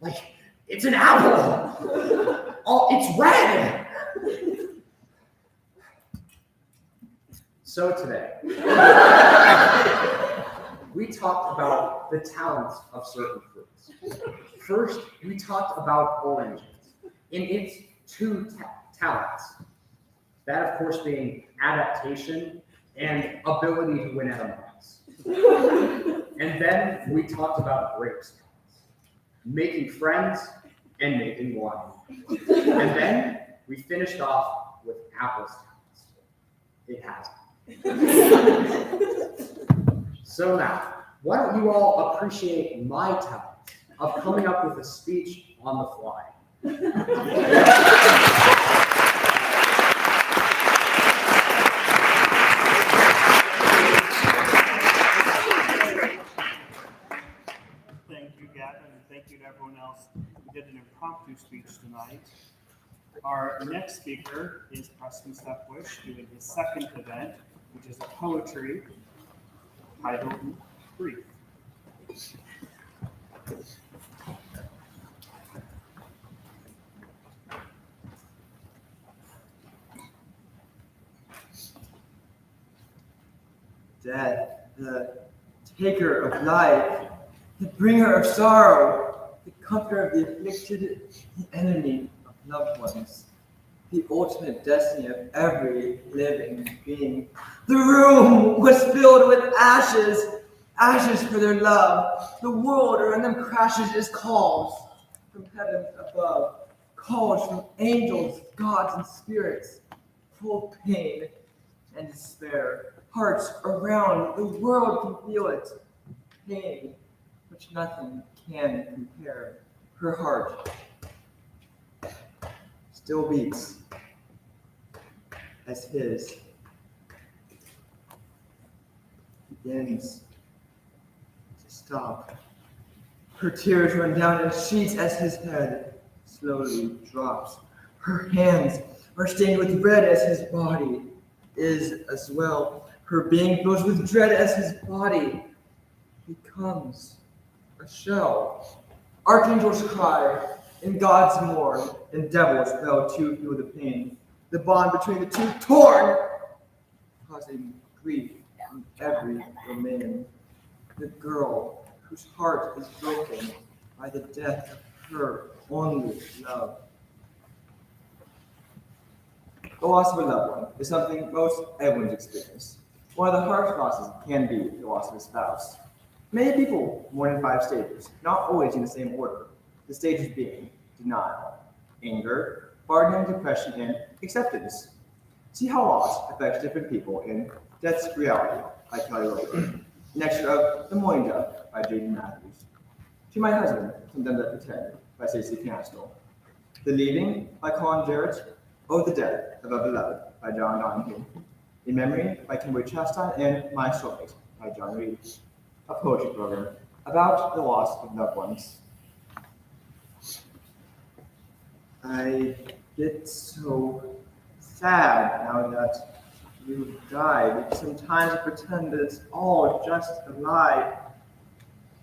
Like, it's an apple. Oh, it's red. So today, we talked about the talents of certain fruits. First, we talked about oranges in its two talents. That, of course, being adaptation and ability to win at Among Us. And then we talked about grapes, making friends and making wine. And then we finished off with apples talents. It has. So now, why don't you all appreciate my talent of coming up with a speech on the fly? Thank you, Gavin, and thank you to everyone else who did an impromptu speech tonight. Our next speaker is Preston Stuckwisch doing his second event, which is a poetry titled Brief. Death, the taker of life, the bringer of sorrow, the comforter of the afflicted, the enemy of loved ones, the ultimate destiny of every living being. The room was filled with ashes, ashes for their love. The world around them crashes as calls from heaven above, calls from angels, gods, and spirits, full of pain and despair. Hearts around the world can feel it, pain which nothing can compare. Her heart still beats as his begins to stop. Her tears run down in sheets as his head slowly drops. Her hands are stained with red as his body is as well. Her being fills with dread as his body becomes a shell. Archangels cry, and gods mourn, and devils fell to feel the pain. The bond between the two torn, causing grief in every domain. The girl whose heart is broken by the death of her only love. The loss of a loved one is something most everyone's experienced. One of the hardest losses can be the loss of a spouse. Many people mourn in 5 stages, not always in the same order. The stages being denial, anger, bargaining, depression, and acceptance. See how loss affects different people in Death's Reality by Kelly Loewe. An extra of The Morning Dove by Jaden Matthews. To My Husband, Condemned to Pretend by Stacey Canstel. The Leaving by Colin Jarrett. Oh, the Death of a Beloved by John Donahue. In Memory by Kimberly Chastain, and My Soulmate by John Reed. A poetry program about the loss of loved ones. I get so sad now that you died. Sometimes I pretend that it's all just a lie.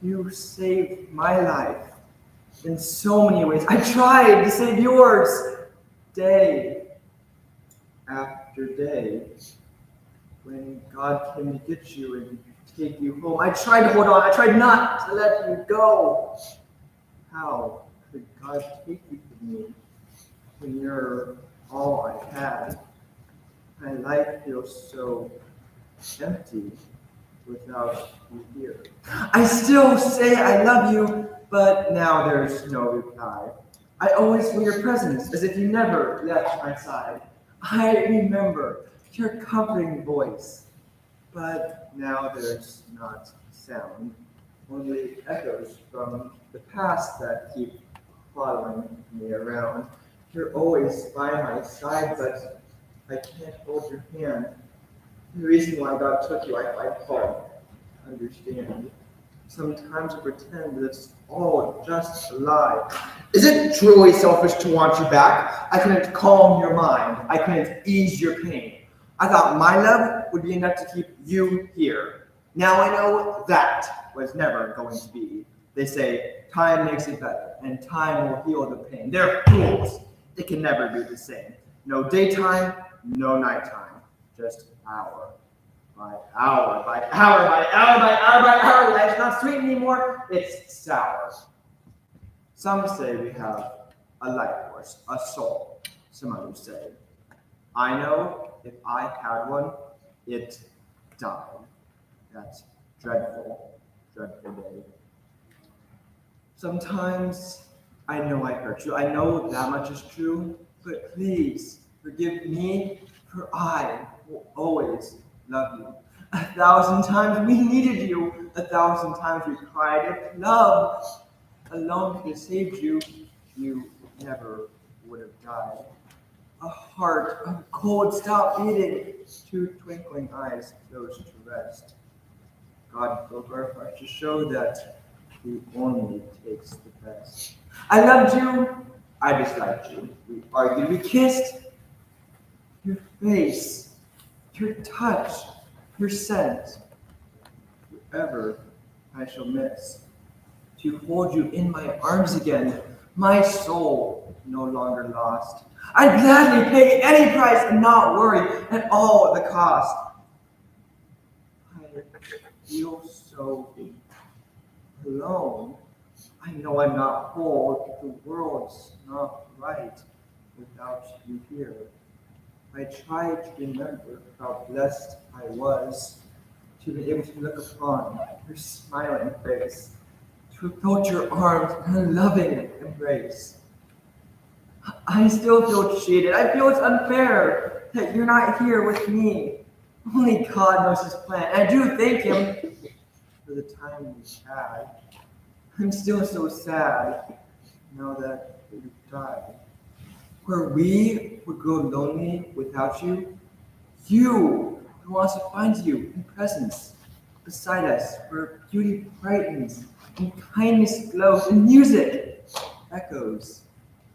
You saved my life in so many ways. I tried to save yours day after day. When God came to get you and take you home, I tried to hold on. I tried not to let you go. How could God take you from me when you're all I had? My life feels so empty without you here. I still say I love you, but now there's no reply. I always feel your presence as if you never left my side. I remember your comforting voice, but now there's not sound, only echoes from the past that keep following me around. You're always by my side, but I can't hold your hand. The reason why God took you, I find hard to understand. Sometimes I pretend that it's all just a lie. Is it truly selfish to want you back? I couldn't calm your mind. I couldn't ease your pain. I thought my love would be enough to keep you here. Now I know that was never going to be. They say time makes it better, and time will heal the pain. They're fools. It can never be the same. No daytime, no nighttime. Just hour by hour by hour by hour by hour by hour. Life's not sweet anymore. It's sour. Some say we have a life force, a soul. Some others say. I know if I had one, it died. That dreadful, dreadful day. Sometimes I know I hurt you. I know that much is true, but please forgive me, for I will always love you. 1,000 times we needed you. 1,000 times we cried. If love alone could have saved you, you never would have died. A heart of cold stopped beating. 2 twinkling eyes closed to rest. God broke our hearts to show that He only takes the best. I loved you. I disliked you. We argued. We kissed. Your face, your touch, your scent. Forever I shall miss. To hold you in my arms again. My soul no longer lost. I'd gladly pay any price and not worry at all the cost. I feel so alone. I know I'm not whole. The world's not right without you here. I tried to remember how blessed I was to be able to look upon your smiling face, to have felt your arms in a loving embrace. I still feel cheated. I feel it's unfair that you're not here with me. Only God knows His plan. And I do thank Him for the time we had. I'm still so sad now that you've died. Where we would grow lonely without you, you who wants to find you in presence beside us, where beauty brightens and kindness glows and music echoes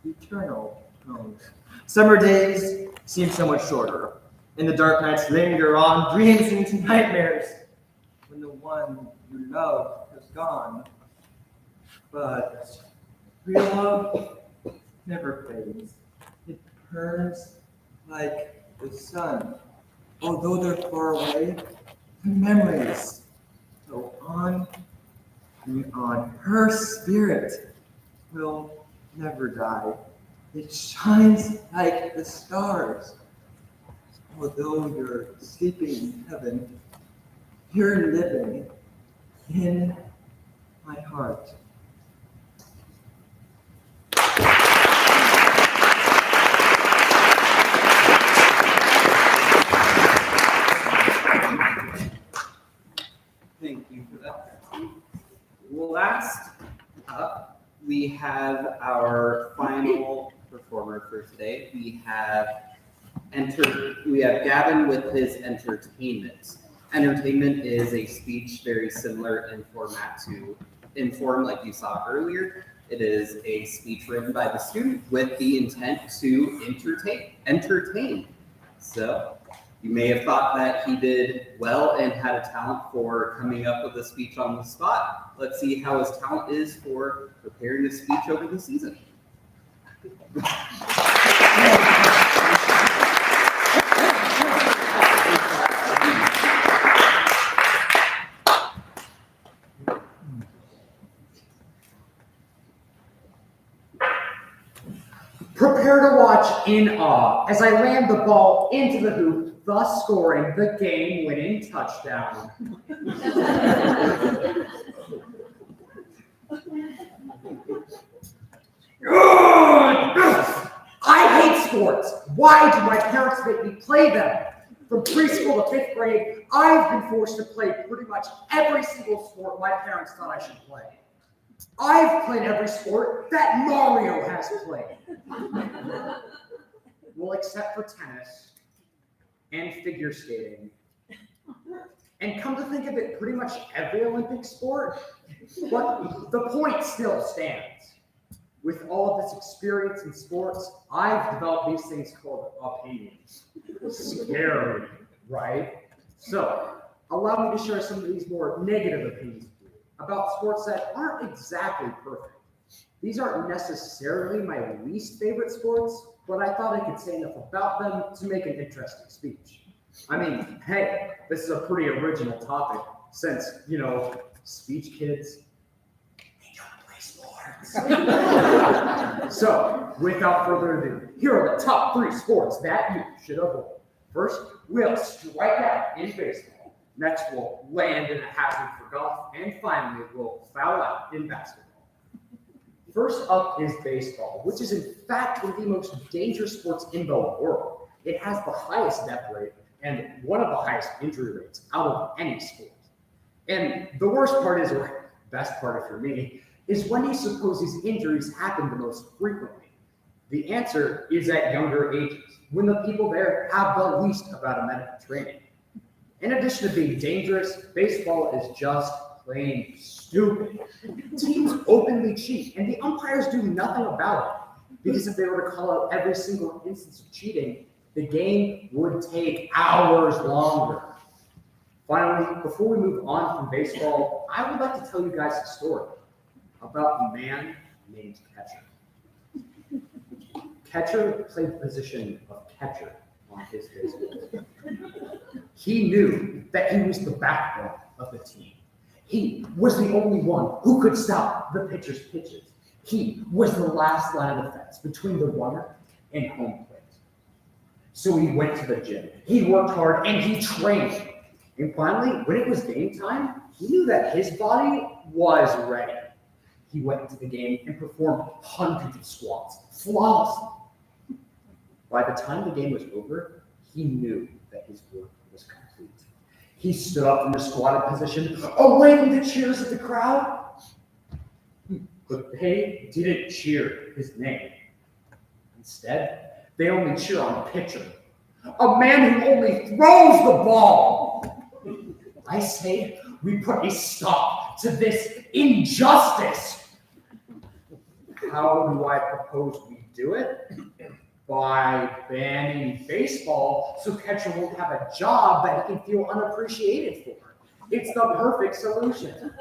eternal tones. Summer days seem so much shorter, and the dark nights linger on, dreams into nightmares, when the one you love has gone. But real love never fades. It burns like the sun. Although they're far away, the memories go on and on. Her spirit will never die. It shines like the stars. Although you're sleeping in heaven, you're living in my heart. Thank you for that. Last up, we have our final performer for today. We have Gavin with his entertainment. Entertainment is a speech very similar in form like you saw earlier. It is a speech written by the student with the intent to entertain. So you may have thought that he did well and had a talent for coming up with a speech on the spot. Let's see how his talent is for preparing a speech over the season. Prepare to watch in awe as I land the ball into the hoop, thus scoring the game-winning touchdown. I hate sports. Why do my parents make me play them? From preschool to 5th grade, I've been forced to play pretty much every single sport my parents thought I should play. I've played every sport that Mario has played. Well, except for tennis and figure skating. And come to think of it, pretty much every Olympic sport. But the point still stands. With all of this experience in sports, I've developed these things called opinions. Scary, right? So, allow me to share some of these more negative opinions about sports that aren't exactly perfect. These aren't necessarily my least favorite sports, but I thought I could say enough about them to make an interesting speech. I mean, hey, this is a pretty original topic since, speech kids, they don't play sports. So, without further ado, here are the top 3 sports that you should avoid. First, we'll strike out in baseball. Next, we'll land in a hazard for golf. And finally, we'll foul out in basketball. First up is baseball, which is in fact one of the most dangerous sports in the world. It has the highest death rate and one of the highest injury rates out of any sport. And the worst part is, or best part for me, is when do you suppose these injuries happen the most frequently? The answer is at younger ages, when the people there have the least amount of medical training. In addition to being dangerous, baseball is just plain stupid. Teams openly cheat, and the umpires do nothing about it. Because if they were to call out every single instance of cheating, the game would take hours longer. Finally, before we move on from baseball, I would like to tell you guys a story about a man named Catcher. Catcher played the position of catcher on his baseball. He knew that he was the backbone of the team. He was the only one who could stop the pitcher's pitches. He was the last line of defense between the runner and home plate. So he went to the gym. He worked hard and he trained. And finally, when it was game time, he knew that his body was ready. He went into the game and performed hundreds of squats flawlessly. By the time the game was over, he knew that his work was complete. He stood up from the squatted position, awaiting the cheers of the crowd. But they didn't cheer his name. Instead, they only cheer on a pitcher, a man who only throws the ball. I say we put a stop to this injustice. How do I propose we do it? By banning baseball so catcher won't have a job that he can feel unappreciated for. It's the perfect solution.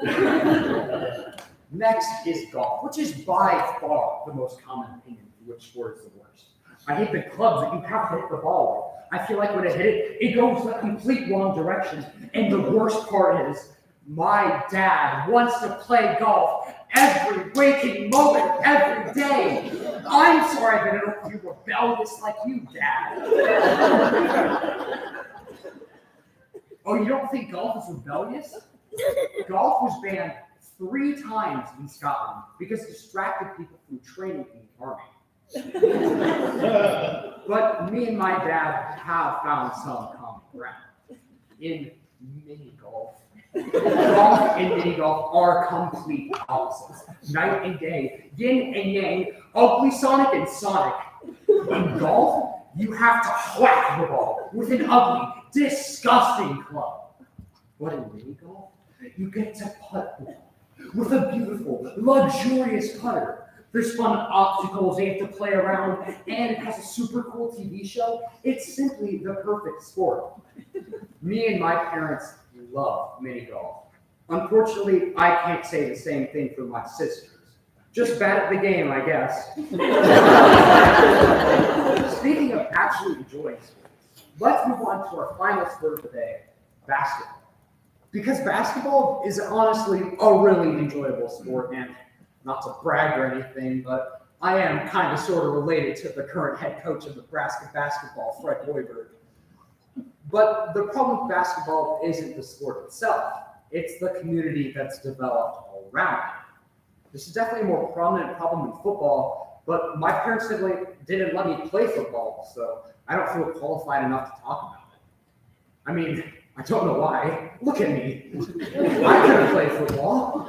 Next is golf, which is by far the most common opinion which sport is the worst. I hate the clubs that you have to hit the ball with. I feel like when I hit it, it goes the complete wrong direction. And the worst part is, my dad wants to play golf every waking moment, every day. I'm sorry that I don't feel rebellious like you, Dad. Oh, you don't think golf is rebellious? Golf was banned 3 times in Scotland because it distracted people from training in the army. But me and my dad have found some common ground in mini golf. Golf and mini golf are complete opposites. Night and day, yin and yang, ugly Sonic and Sonic. In golf, you have to whack the ball with an ugly, disgusting club. But in mini golf, you get to putt the ball with a beautiful, luxurious putter. There's fun obstacles they have to play around, and it has a super cool TV show. It's simply the perfect sport. Me and my parents love mini golf. Unfortunately, I can't say the same thing for my sisters. Just bad at the game, I guess. Speaking of actually enjoying sports, let's move on to our final sport of the day, basketball. Because basketball is honestly a really enjoyable sport, and not to brag or anything, but I am kind of sort of related to the current head coach of Nebraska basketball, Fred Loewe. But the problem with basketball isn't the sport itself. It's the community that's developed all around it. This is definitely a more prominent problem in football, but my parents didn't let me play football, so I don't feel qualified enough to talk about it. I mean, I don't know why. Look at me. I couldn't play football.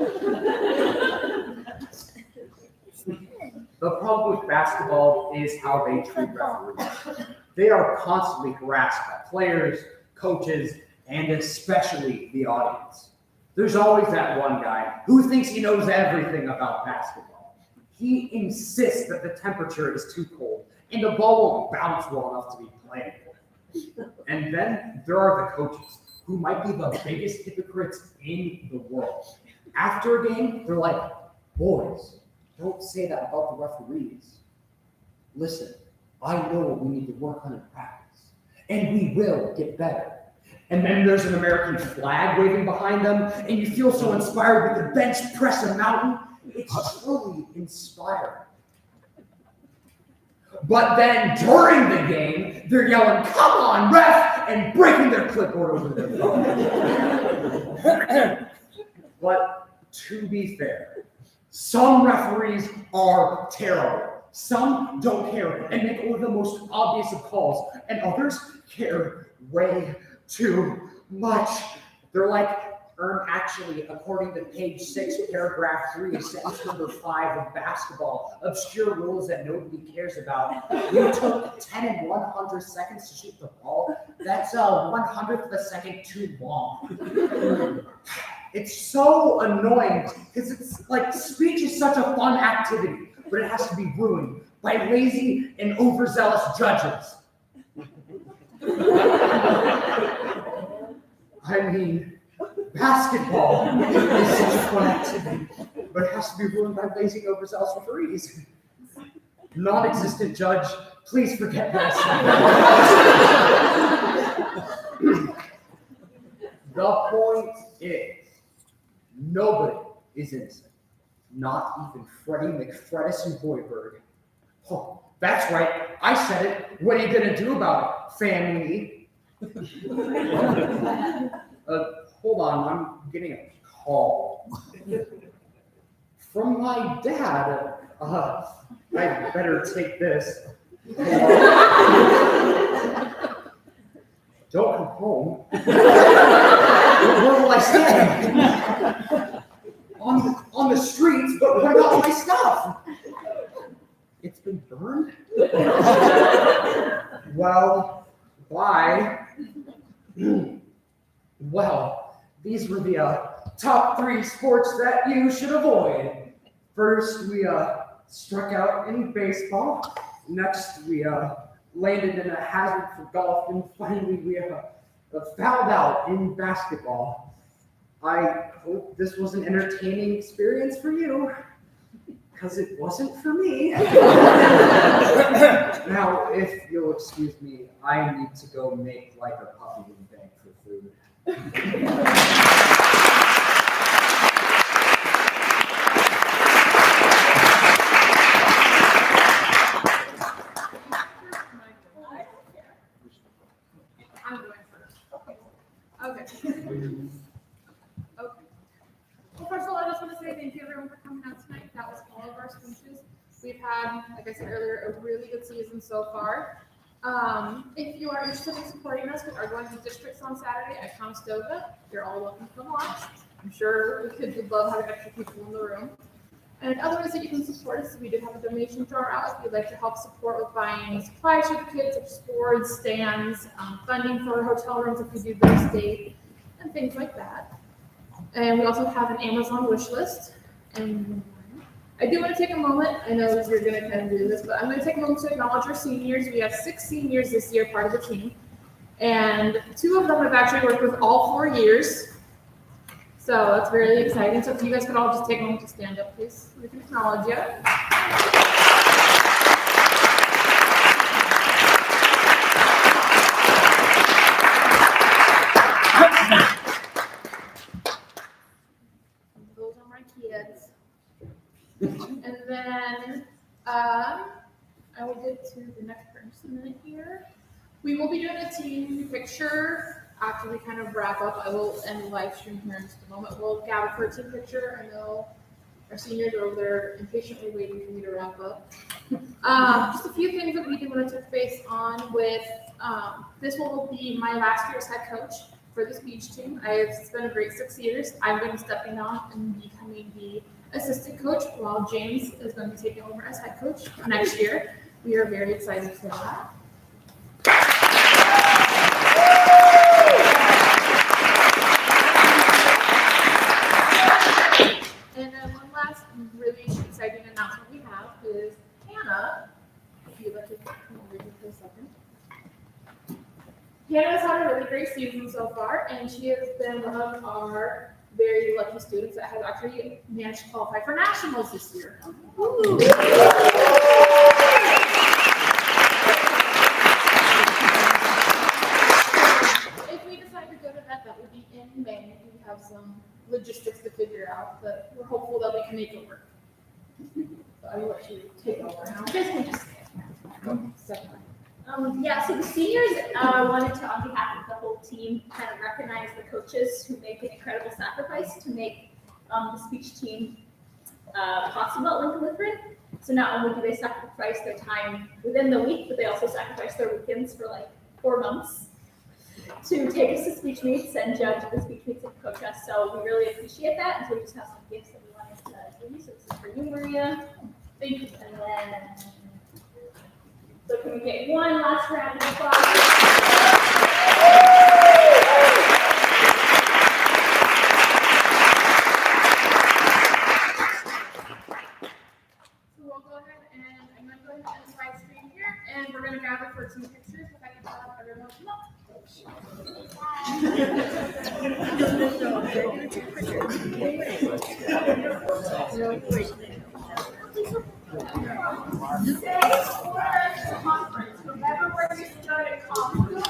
The problem with basketball is how they treat referees. They are constantly harassed by players, coaches, and especially the audience. There's always that one guy who thinks he knows everything about basketball. He insists that the temperature is too cold and the ball won't bounce well enough to be played for. And then there are the coaches who might be the biggest hypocrites in the world. After a game, they're like, boys, don't say that about the referees. Listen, I know what we need to work on in practice, and we will get better. And then there's an American flag waving behind them, and you feel so inspired with the bench press a mountain. It's truly inspiring. But then during the game, they're yelling, "Come on, ref!" and breaking their clipboard over their phone. But to be fair, some referees are terrible. Some don't care and make only the most obvious of calls, and others care way too much. They're like, actually, according to page 6, paragraph 3, sentence number 5 of basketball, obscure rules that nobody cares about. You took 10 and 1/100 seconds to shoot the ball. That's 1/100th of a second too long. It's so annoying because it's like speech is such a fun activity, but it has to be ruined by lazy and overzealous judges. I mean, basketball is such a fun activity, but it has to be ruined by lazy and overzealous referees. Non-existent judge, please forget this. The point is, nobody is innocent. Not even Freddie McFredis and Hoiberg. Oh, that's right. I said it. What are you going to do about it, family? Hold on. I'm getting a call. From my dad. I better take this. Don't come home. Where will I stand? On the streets, but what about my stuff? It's been burned? Well, why? Well, these were the top 3 sports that you should avoid. First, we struck out in baseball. Next, we landed in a hazard for golf. And finally, we fouled out in basketball. I hope this was an entertaining experience for you. because it wasn't for me. Now, if you'll excuse me, I need to go make like a puppy and beg for food. I'm going first. Okay. Okay. Well, first of all, I just want to say thank you everyone for coming out tonight. That was all of our speeches. We've had, like I said earlier, a really good season so far. If you are interested in supporting us, we are going to districts on Saturday at Conestoga. You're all welcome to come watch. I'm sure the kids would love having extra people in the room. And other ways that you can support us, we do have a donation drawer out if you'd like to help support with buying supplies for the kids, such as boards, stands, funding for hotel rooms if we do their stay, and things like that. And we also have an Amazon wish list. And I do want to take a moment, I know that you're going to kind of do this, but I'm going to take a moment to acknowledge our seniors. We have 6 seniors this year, part of the team. And 2 of them have actually worked with all 4 years. So that's really exciting. So if you guys could all just take a moment to stand up, please. We can acknowledge you. Those are my kids. And then I will get to the next person here. We will be doing a team picture after we kind of wrap up. I will end the live stream here in just a moment. We'll gather for a team picture. I know our seniors are over there impatiently waiting for me to wrap up. Just a few things that we do want to touch base on with, this will be my last year as head coach for the speech team. I've spent a great 6 years. I'm going to be stepping on and becoming the assistant coach while James is going to be taking over as head coach next year. We are very excited for that. And then one last really exciting announcement we have is Hannah, if you'd like to come over here for a second. Hannah's had a really great season so far, and she has been one of our very lucky students that has actually managed to qualify for nationals this year. Ooh. If we decide to go to that would be in May. We have some logistics to figure out, but we're hopeful that we can make it work. So I will let you take over now. Yeah, so the seniors wanted to, on behalf of the whole team, kind of recognize the coaches who make an incredible sacrifice to make the speech team possible at Lincoln Lutheran. So not only do they sacrifice their time within the week, but they also sacrifice their weekends for like 4 months to take us to speech meets and judge the speech meets and coach us. So we really appreciate that. And so we just have some gifts that we wanted to give you. So this is for you, Maria. Thank you. And then, so can we get one last round of applause? So we'll go ahead and I'm going to go ahead and end the live stream here, and we're going to gather for some pictures. If I can have everyone come up. Conference. Remember where you started conference.